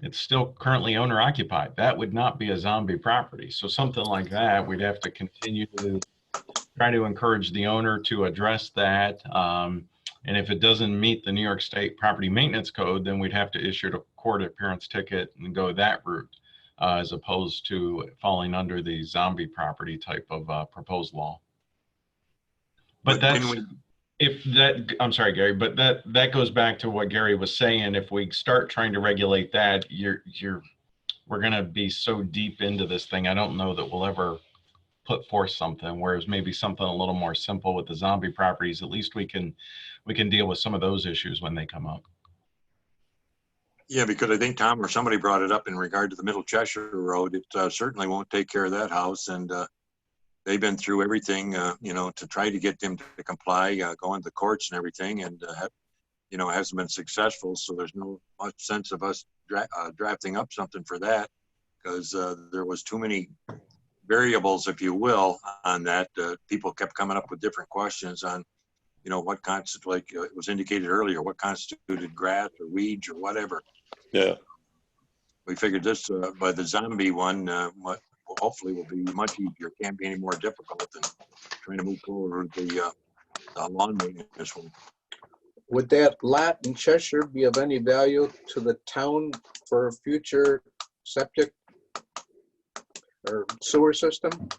it's still currently owner occupied. That would not be a zombie property. So something like that, we'd have to continue to try to encourage the owner to address that. And if it doesn't meet the New York State Property Maintenance Code, then we'd have to issue a court appearance ticket and go that route, as opposed to falling under the zombie property type of proposed law. But Can that's, we- if that, I'm sorry, Gary, but that goes back to what Gary was saying. If we start trying to regulate that, we're going to be so deep into this thing. I don't know that we'll ever put forth something, whereas maybe something a little more simple with the zombie properties, at least we can deal with some of those issues when they come up. Yeah, because I think Tom or somebody brought it up in regard to the Middle Cheshire Road. It certainly won't take care of that house, and they've been through everything, to try to get them to comply, going to the courts and everything, and hasn't been successful. So there's no much sense of us drafting up something for that, because there was too many variables, if you will, on that. People kept coming up with different questions on, what constituted, like it was indicated earlier, what constituted grass or weeds or whatever. yeah. We figured this, by the zombie one, hopefully will be much easier. Can't be any more difficult than trying to move forward with the lawn maintenance one. Would that lot in Cheshire be of any value to the town for a future septic or sewer system?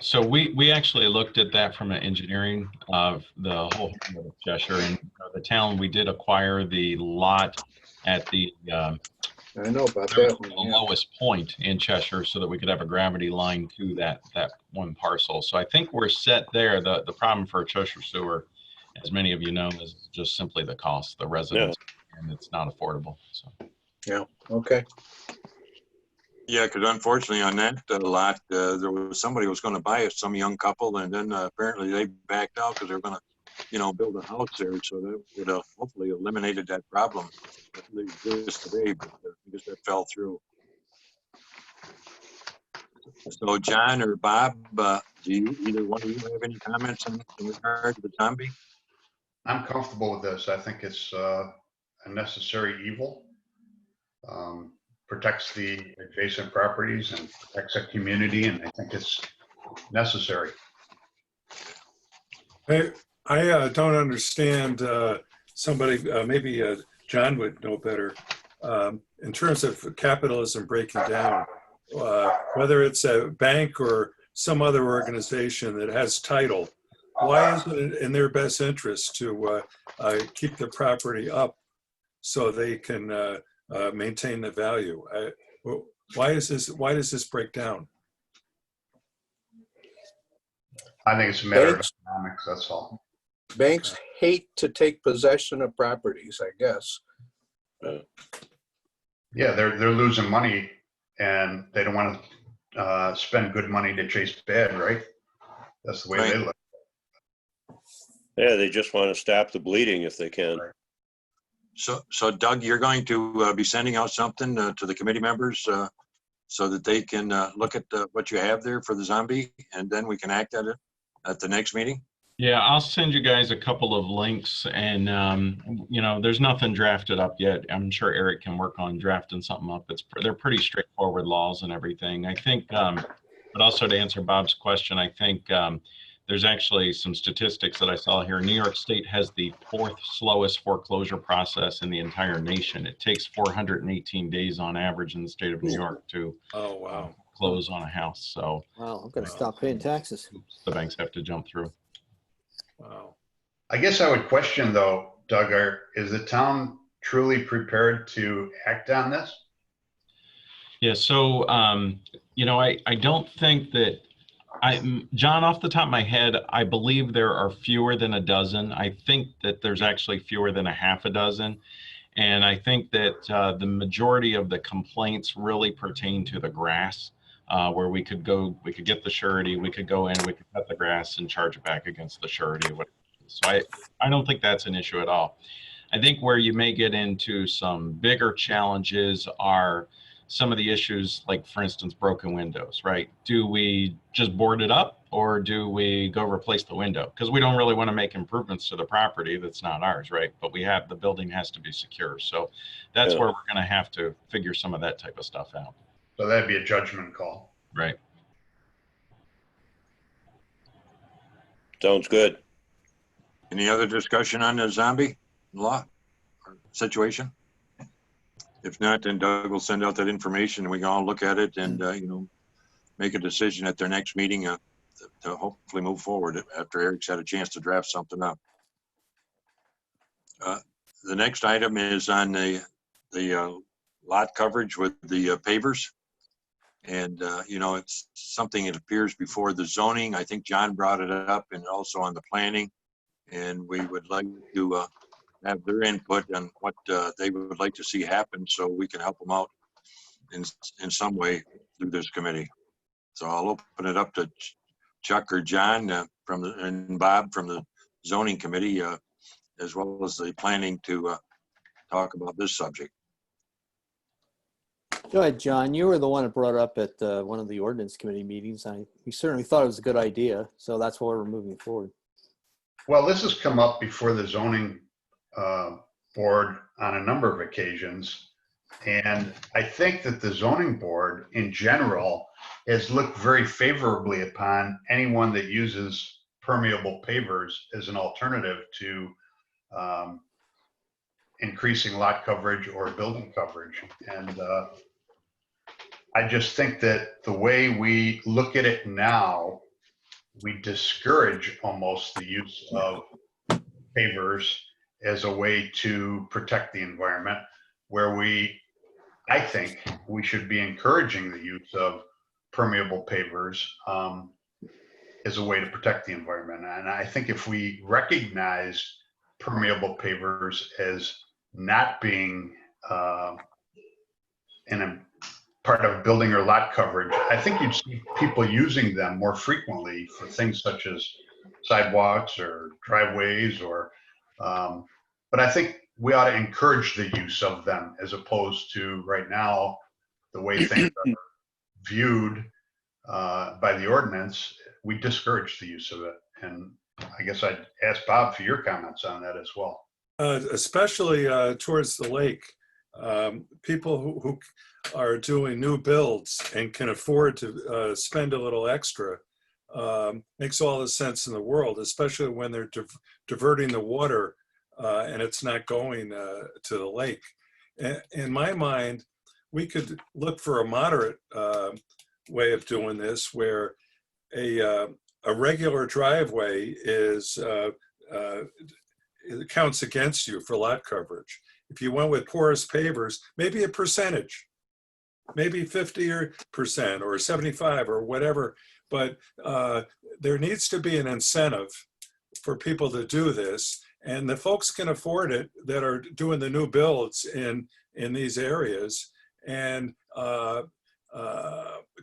So we actually looked at that from an engineering of the whole of Cheshire, and the town, we did acquire the lot at the I know about that one. Yeah. lowest point in Cheshire so that we could have a gravity line to that one parcel. So I think we're set there. The problem for Cheshire Sewer, as many of you know, is just simply the cost, the residents, and it's not affordable. So. Yeah. Okay. Yeah, because unfortunately on that lot, there was somebody who was going to buy it, some young couple, and then apparently they backed out because they were going to, build a house there. So that would have hopefully eliminated that problem that exists today, but I guess that fell through. So John or Bob, do either one of you have any comments in regard to the zombie? I'm comfortable with this. I think it's a necessary evil. Protects the adjacent properties and protects the community, and I think it's necessary. I don't understand somebody, maybe John would know better, in terms of capitalism breaking down, whether it's a bank or some other organization that has title. Why is it in their best interest to keep the property up so they can maintain the value? Why does this break down? I think it's a matter of economics, that's all. Banks hate to take possession of properties, I guess. Yeah, they're losing money and they don't want to spend good money to chase bad, right? That's the way they look. Yeah, they just want to stop the bleeding if they can. Right. So Doug, you're going to be sending out something to the committee members so that they can look at what you have there for the zombie, and then we can act at it at the next meeting? Yeah, I'll send you guys a couple of links, and there's nothing drafted up yet. I'm sure Eric can work on drafting something up. They're pretty straightforward laws and everything. I think, but also to answer Bob's question, I think there's actually some statistics that I saw here. New York State has the 4th slowest foreclosure process in the entire nation. It takes 418 days on average in the state of New York to close on a house. So wow, I'm going to stop paying taxes. the banks have to jump through. Wow. I guess I would question though, Doug, is the town truly prepared to act on this? Yeah, so, I don't think that, John, off the top of my head, I believe there are fewer than a dozen. I think that there's actually fewer than a half a dozen. And I think that the majority of the complaints really pertain to the grass, where we could get the surety, we could go in, we could cut the grass and charge it back against the surety. So I don't think that's an issue at all. I think where you may get into some bigger challenges are some of the issues, like for instance, broken windows, right? Do we just board it up or do we go replace the window? Because we don't really want to make improvements to the property that's not ours, right? But the building has to be secure. So that's Yeah. where we're going to have to figure some of that type of stuff out. So that'd be a judgment call. Right. Sounds good. Any other discussion on the zombie law or situation? If not, then Doug will send out that information and we can all look at it and, make a decision at their next meeting to hopefully move forward after Eric's had a chance to draft something up. The next item is on the lot coverage with the pavers. And, it's something that appears before the zoning. I think John brought it up and also on the planning. And we would like to have their input on what they would like to see happen so we can help them out in some way through this committee. So I'll open it up to Chuck or John and Bob from the zoning committee, as well as the planning to talk about this subject. Go ahead, John. You were the one that brought it up at one of the ordinance committee meetings. We certainly thought it was a good idea, so that's why we're moving forward. Well, this has come up before the zoning board on a number of occasions. And I think that the zoning board in general has looked very favorably upon anyone that uses permeable pavers as an alternative to increasing lot coverage or building coverage. And I just think that the way we look at it now, we discourage almost the use of pavers as a way to protect the environment, where I think we should be encouraging the use of permeable pavers as a way to protect the environment. And I think if we recognize permeable pavers as not being in a part of building or lot coverage, I think you'd see people using them more frequently for things such as sidewalks or driveways but I think we ought to encourage the use of them as opposed to right now, the way things are viewed by the ordinance, we discourage the use of it. And I guess I'd ask Bob for your comments on that as well. Especially towards the lake. People who are doing new builds and can afford to spend a little extra makes all the sense in the world, especially when they're diverting the water and it's not going to the lake. In my mind, we could look for a moderate way of doing this, where a regular driveway it counts against you for lot coverage. If you went with porous pavers, maybe a percentage, maybe 50% or 75 or whatever, but there needs to be an incentive for people to do this, and the folks can afford it that are doing the new builds in these areas. And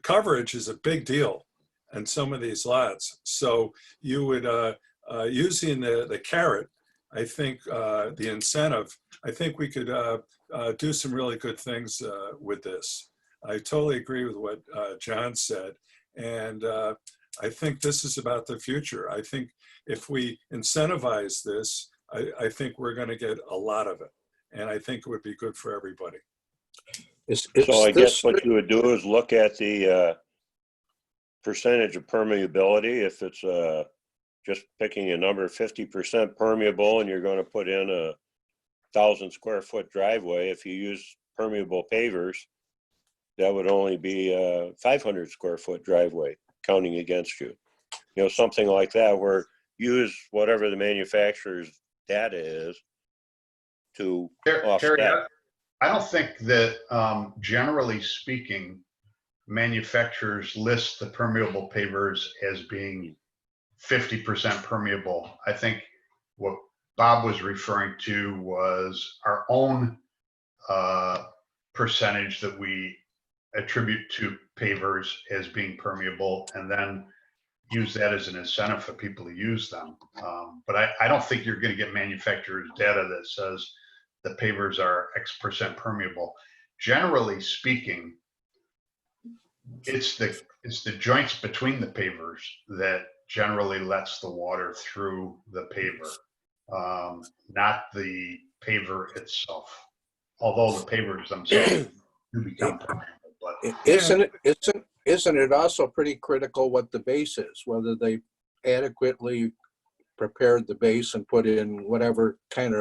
coverage is a big deal in some of these lots. So you would, using the carrot, I think the incentive, I think we could do some really good things with this. I totally agree with what John said. And I think this is about the future. I think if we incentivize this, I think we're going to get a lot of it. And I think it would be good for everybody. So I guess what you would do is look at the percentage of permeability. If it's just picking a number, 50% permeable, and you're going to put in a 1,000 square foot driveway, if you use permeable pavers, that would only be a 500 square foot driveway counting against you. Something like that, where use whatever the manufacturer's data is to Terry, offset. I don't think that, generally speaking, manufacturers list the permeable pavers as being 50% permeable. I think what Bob was referring to was our own percentage that we attribute to pavers as being permeable, and then use that as an incentive for people to use them. But I don't think you're going to get manufacturers' data that says the pavers are X% permeable. Generally speaking, it's the joints between the pavers that generally lets the water through the paver, not the paver itself. Although the pavers themselves do become permeable, but Isn't it also pretty critical what the base is, whether they adequately prepared the base and put in whatever kind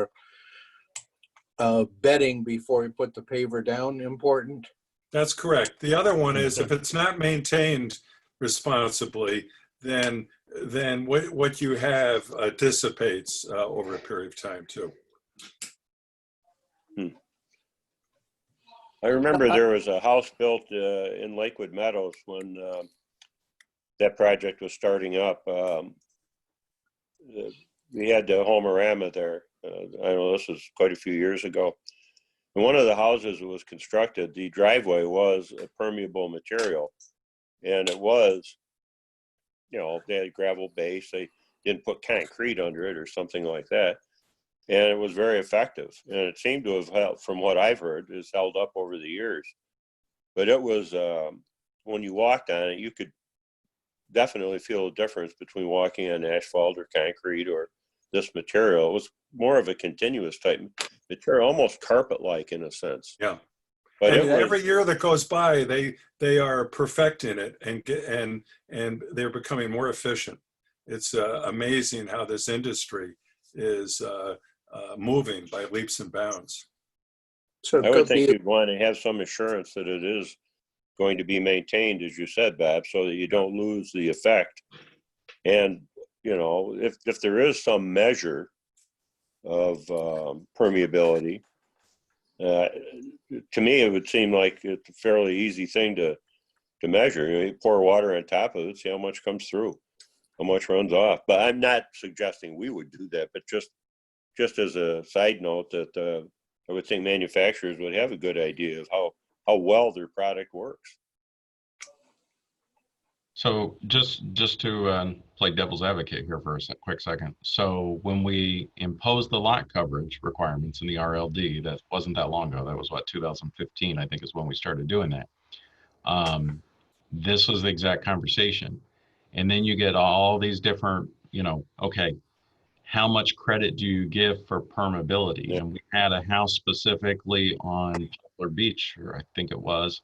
of bedding before you put the paver down important? That's correct. The other one is if it's not maintained responsibly, then what you have dissipates over a period of time too. I remember there was a house built in Lakewood Meadows when that project was starting up. We had the Homerama there. I know this was quite a few years ago. And one of the houses that was constructed, the driveway was a permeable material. And it was, you know, they had a gravel base. They didn't put concrete under it or something like that. And it was very effective. And it seemed to have held, from what I've heard, has held up over the years. But it was, when you walked on it, you could definitely feel a difference between walking on asphalt or concrete or this material. It was more of a continuous type material, almost carpet-like in a sense. Yeah. But and every year that goes by, they are perfecting it and they're becoming more efficient. It's amazing how this industry is moving by leaps and bounds. So I would think you'd want to have some assurance that it is going to be maintained, as you said, Bob, so that you don't lose the effect. And, you know, if there is some measure of permeability, to me, it would seem like it's a fairly easy thing to measure. You pour water on top of it, see how much comes through, how much runs off. But I'm not suggesting we would do that, but just as a side note that I would think manufacturers would have a good idea of how well their product works. So just to play devil's advocate here for a quick second. So when we imposed the lot coverage requirements in the RLD, that wasn't that long ago. That was what, 2015, I think is when we started doing that. This was the exact conversation. And then you get all these different, you know, okay, how much credit do you give for permeability? Yeah. And we had a house specifically on Poplar Beach, or I think it was,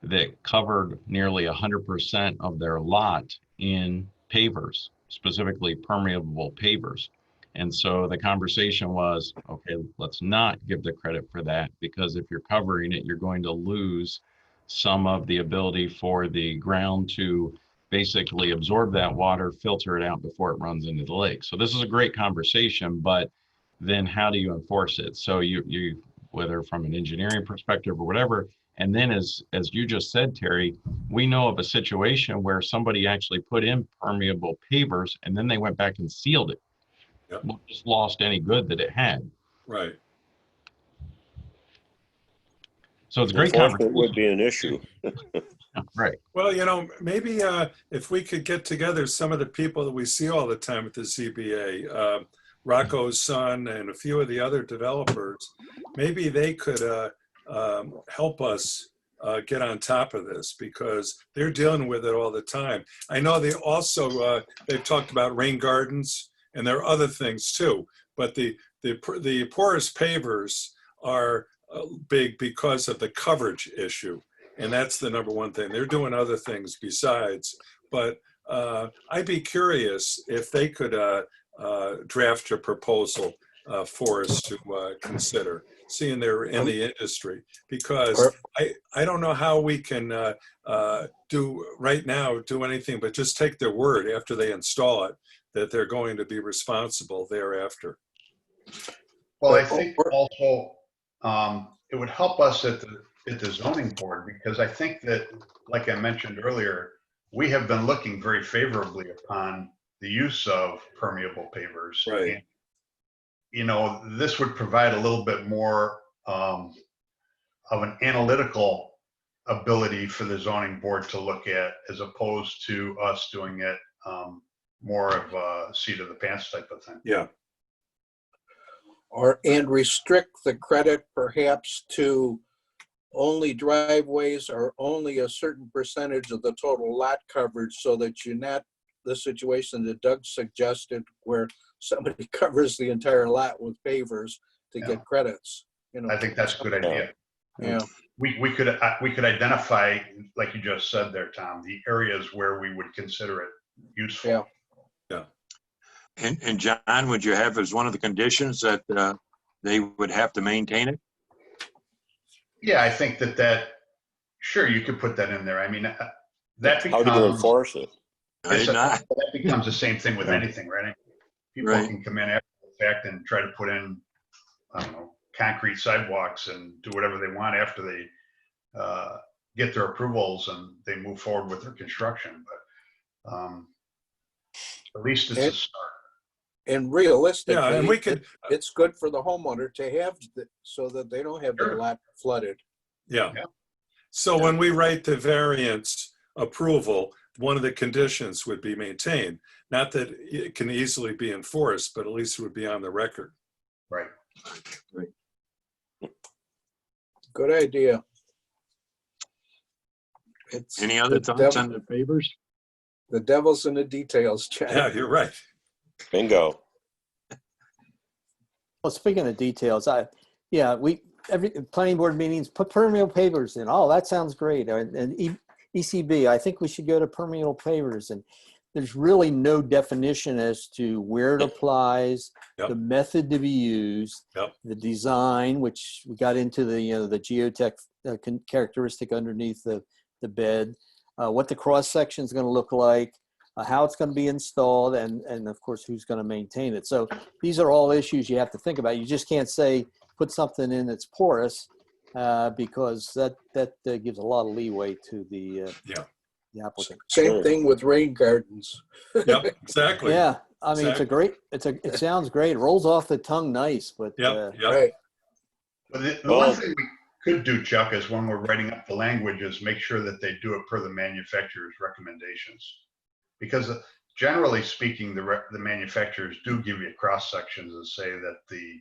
that covered nearly 100% of their lot in pavers, specifically permeable pavers. And so the conversation was, okay, let's not give the credit for that, because if you're covering it, you're going to lose some of the ability for the ground to basically absorb that water, filter it out before it runs into the lake. So this is a great conversation, but then how do you enforce it? So you whether from an engineering perspective or whatever. And then as you just said, Terry, we know of a situation where somebody actually put in permeable pavers and then they went back and sealed it. Yep. Just lost any good that it had. Right. So it's a great Enforcement conversation. would be an issue. Right. Well, you know, maybe if we could get together some of the people that we see all the time at the ZBA, Rocco's son and a few of the other developers, maybe they could help us get on top of this, because they're dealing with it all the time. I know they also, they've talked about rain gardens, and there are other things too, but the porous pavers are big because of the coverage issue. And that's the number one thing. They're doing other things besides, but I'd be curious if they could draft a proposal for us to consider. seeing they're in the industry, because Or- I don't know how we can do anything but just take their word after they install it that they're going to be responsible thereafter. Well, I think also it would help us at the zoning board, because I think that, like I mentioned earlier, we have been looking very favorably upon the use of permeable pavers. Right. And, you know, this would provide a little bit more of an analytical ability for the zoning board to look at, as opposed to us doing it more of a seat of the pants type of thing. Yeah. and restrict the credit perhaps to only driveways or only a certain percentage of the total lot coverage, so that you're not the situation that Doug suggested where somebody covers the entire lot with pavers to Yeah. get credits. You know, I think that's a good idea. yeah. We could identify, like you just said there, Tom, the areas where we would consider it useful. Yeah. And John, would you have as one of the conditions that they would have to maintain it? Yeah, I think that sure, you could put that in there. I mean, that How do you becomes, enforce it? Not. that becomes the same thing with anything, right? People Right. can come in after the fact and try to put in, I don't know, concrete sidewalks and do whatever they want after they get their approvals and they move forward with their construction. But at least it's a start. And realistically, Yeah, and we could, it's good for the homeowner to have, so that they don't have their Sure. lot flooded. yeah. Yeah. So when we write the variance approval, one of the conditions would be maintained. Not that it can easily be enforced, but at least it would be on the record. Right. Good idea. It's Any other the thoughts devil- on the favors? The devil's in the details, Chad. Yeah, you're right. Bingo. Well, speaking of details, every planning board meetings, put permeable pavers in. Oh, that sounds great. And ECB, I think we should go to permeable pavers. And there's really no definition as to where it applies, Yep. the method to be used, Yep. the design, which we got into the geotech characteristic underneath the bed, what the cross section is going to look like, how it's going to be installed, and of course, who's going to maintain it. So these are all issues you have to think about. You just can't say, put something in that's porous, because that gives a lot of leeway to the applicant. Same Sure. thing with rain gardens. Yep, exactly. Yeah, I mean, it sounds great. It rolls off the tongue nice, but Yep, yep. Right. But the Well- one thing we could do, Chuck, is when we're writing up the language, is make sure that they do it per the manufacturer's recommendations. Because generally speaking, the manufacturers do give you cross sections and say that the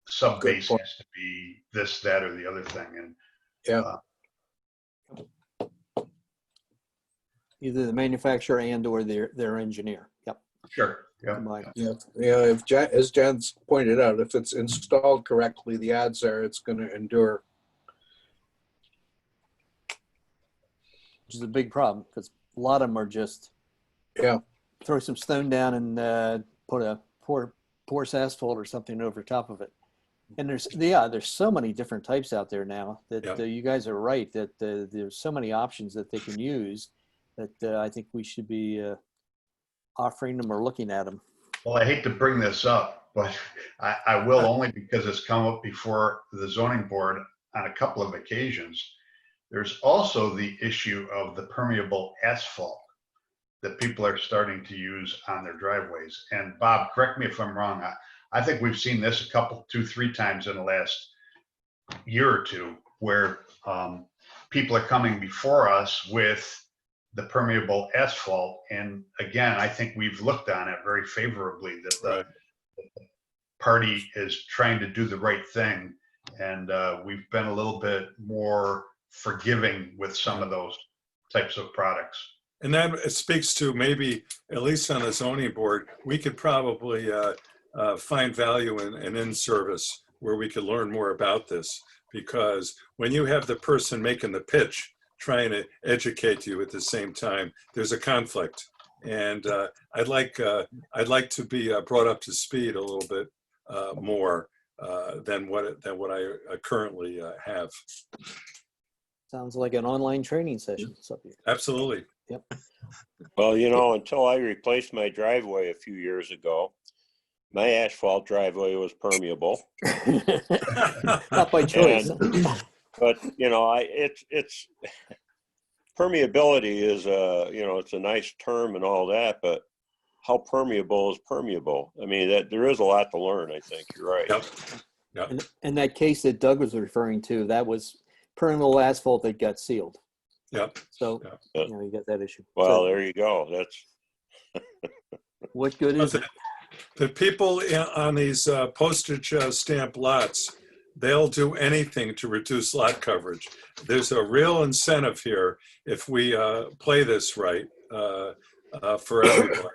sub base point. has to be this, that, or the other thing. And Yeah. either the manufacturer and or their engineer. Yep. sure, yeah. Combined. Yeah. If as John's pointed out, if it's installed correctly, the odds are it's going to endure. Which is a big problem, because a lot of them are just throw some stone down and put a porous asphalt or something over top of it. And there's so many different types out there now that you guys are right that there's so many options that they can use that I think we should be offering them or looking at them. Well, I hate to bring this up, but I will, only because it's come up before the zoning board on a couple of occasions. There's also the issue of the permeable asphalt that people are starting to use on their driveways. And Bob, correct me if I'm wrong. I think we've seen this two, three times in the last year or two, where people are coming before us with the permeable asphalt. And again, I think we've looked on it very favorably, that the party is trying to do the right thing. And we've been a little bit more forgiving with some of those types of products. And that speaks to maybe, at least on the zoning board, we could probably find value in in-service where we could learn more about this. Because when you have the person making the pitch trying to educate you at the same time, there's a conflict. And I'd like to be brought up to speed a little bit more than what I currently have. Sounds like an online training session. Absolutely. Yep. Well, you know, until I replaced my driveway a few years ago, my asphalt driveway was permeable. Not by choice. But you know, it's permeability is you know, it's a nice term and all that, but how permeable is permeable? I mean, that there is a lot to learn. I think you're right. Yep. Yep. And that case that Doug was referring to, that was permeable asphalt that got sealed. Yep. So Yep. you know, you got that issue. Well, So, there you go. That's what good is it? The people on these postage stamp lots, they'll do anything to reduce lot coverage. There's a real incentive here if we play this right for everyone.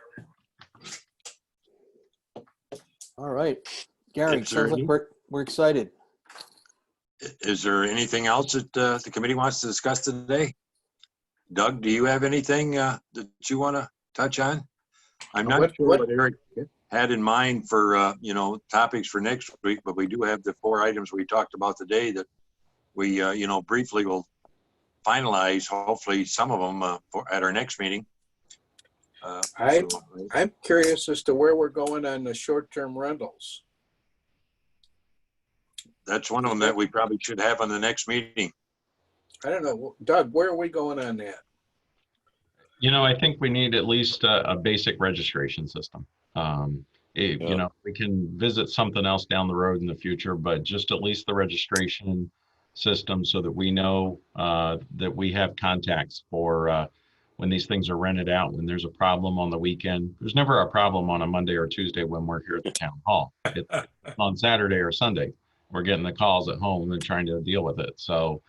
All right, Gary, Is there sounds like we're excited. Is there anything else that the committee wants to discuss today? Doug, do you have anything that you want to touch on? I'm not sure what Eric had in mind for, you know, topics for next week, but we do have the 4 items we talked about today that we, you know, briefly will finalize, hopefully some of them at our next meeting. I'm curious as to where we're going on the short-term rentals. That's one of them that we probably should have on the next meeting. I don't know. Doug, where are we going on that? You know, I think we need at least a basic registration system. You know, we can visit something else down the road in the future, but just at least the registration system so that we know that we have contacts for when these things are rented out. When there's a problem on the weekend, there's never a problem on a Monday or Tuesday when we're here at the town hall. It's on Saturday or Sunday. We're getting the calls at home and trying to deal with it. So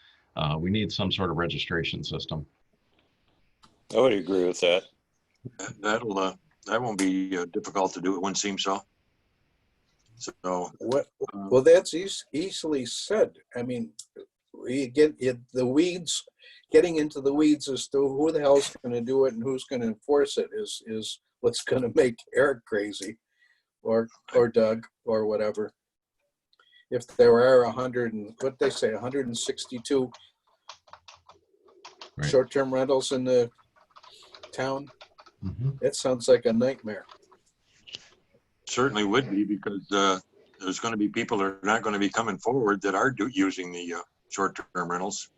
we need some sort of registration system. I would agree with that. That won't be difficult to do. It wouldn't seem so. So What? Well, that's easily said. I mean, we get the weeds. Getting into the weeds as to who the hell's going to do it and who's going to enforce it is what's going to make Eric crazy, or Doug, or whatever. If there are 162 Right. short-term rentals in the town, that sounds like a nightmare. certainly would be, because there's going to be people that are not going to be coming forward that are using the short-term rentals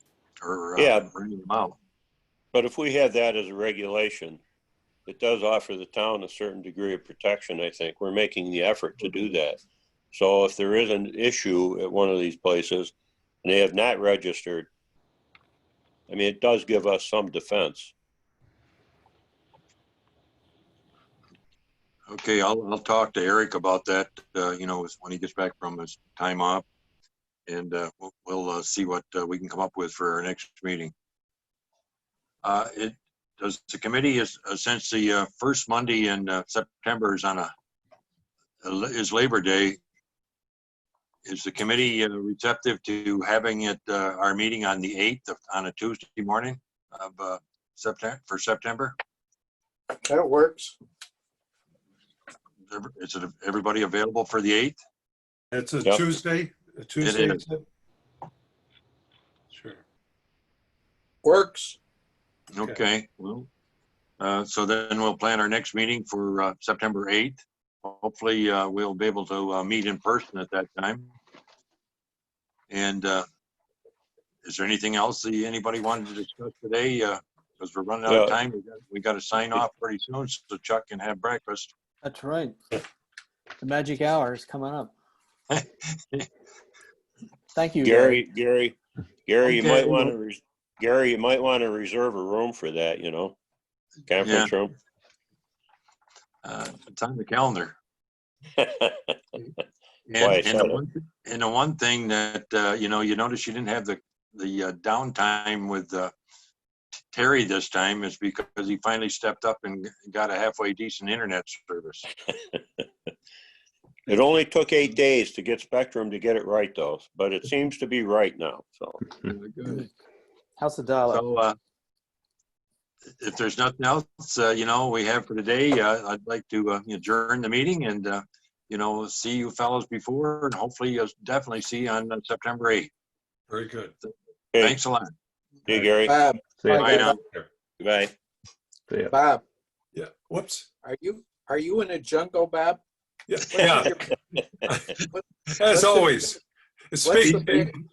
or renting them out. But if we have that as a regulation, it does offer the town a certain degree of protection, I think. We're making the effort to do that. So if there is an issue at one of these places and they have not registered, I mean, it does give us some defense. Okay, I'll talk to Eric about that, you know, when he gets back from his time off, and we'll see what we can come up with for our next meeting. Does the committee since the first Monday in September is Labor Day, is the committee receptive to having it our meeting on the 8th on a Tuesday morning of September? That works. Is it everybody available for the 8th? It's a Yep. Tuesday. A Tuesday. It is. Sure. Works. Okay. Well, so then we'll plan our next meeting for September 8th. Hopefully we'll be able to meet in person at that time. And is there anything else that anybody wanted to discuss today? Because we're running out of time. We got to sign off pretty soon so Chuck can have breakfast. That's right. The magic hour is coming up. Thank you, Gary, Gary. you might want to, Gary, you might want to reserve a room for that, you know, conference room. It's on the calendar. Why, And the one thing that, you know, you notice you didn't have the downtime with Terry this time is because he finally stepped up and got a halfway decent internet service. It only took 8 days to get Spectrum to get it right, though, but it seems to be right now. So, Good. How's the dial-up? So if there's nothing else, you know, we have for today, I'd like to adjourn the meeting and see you fellows before, and hopefully you'll definitely see you on September 8th. Very good. Hey, Thanks a lot. hey, Gary. Bob, See ya. Bye now. Goodbye. See ya. Bob, Yeah. Whoops. are you in a jungle, Bob? Yeah. Yeah. What's As the- always. What's the Speaking,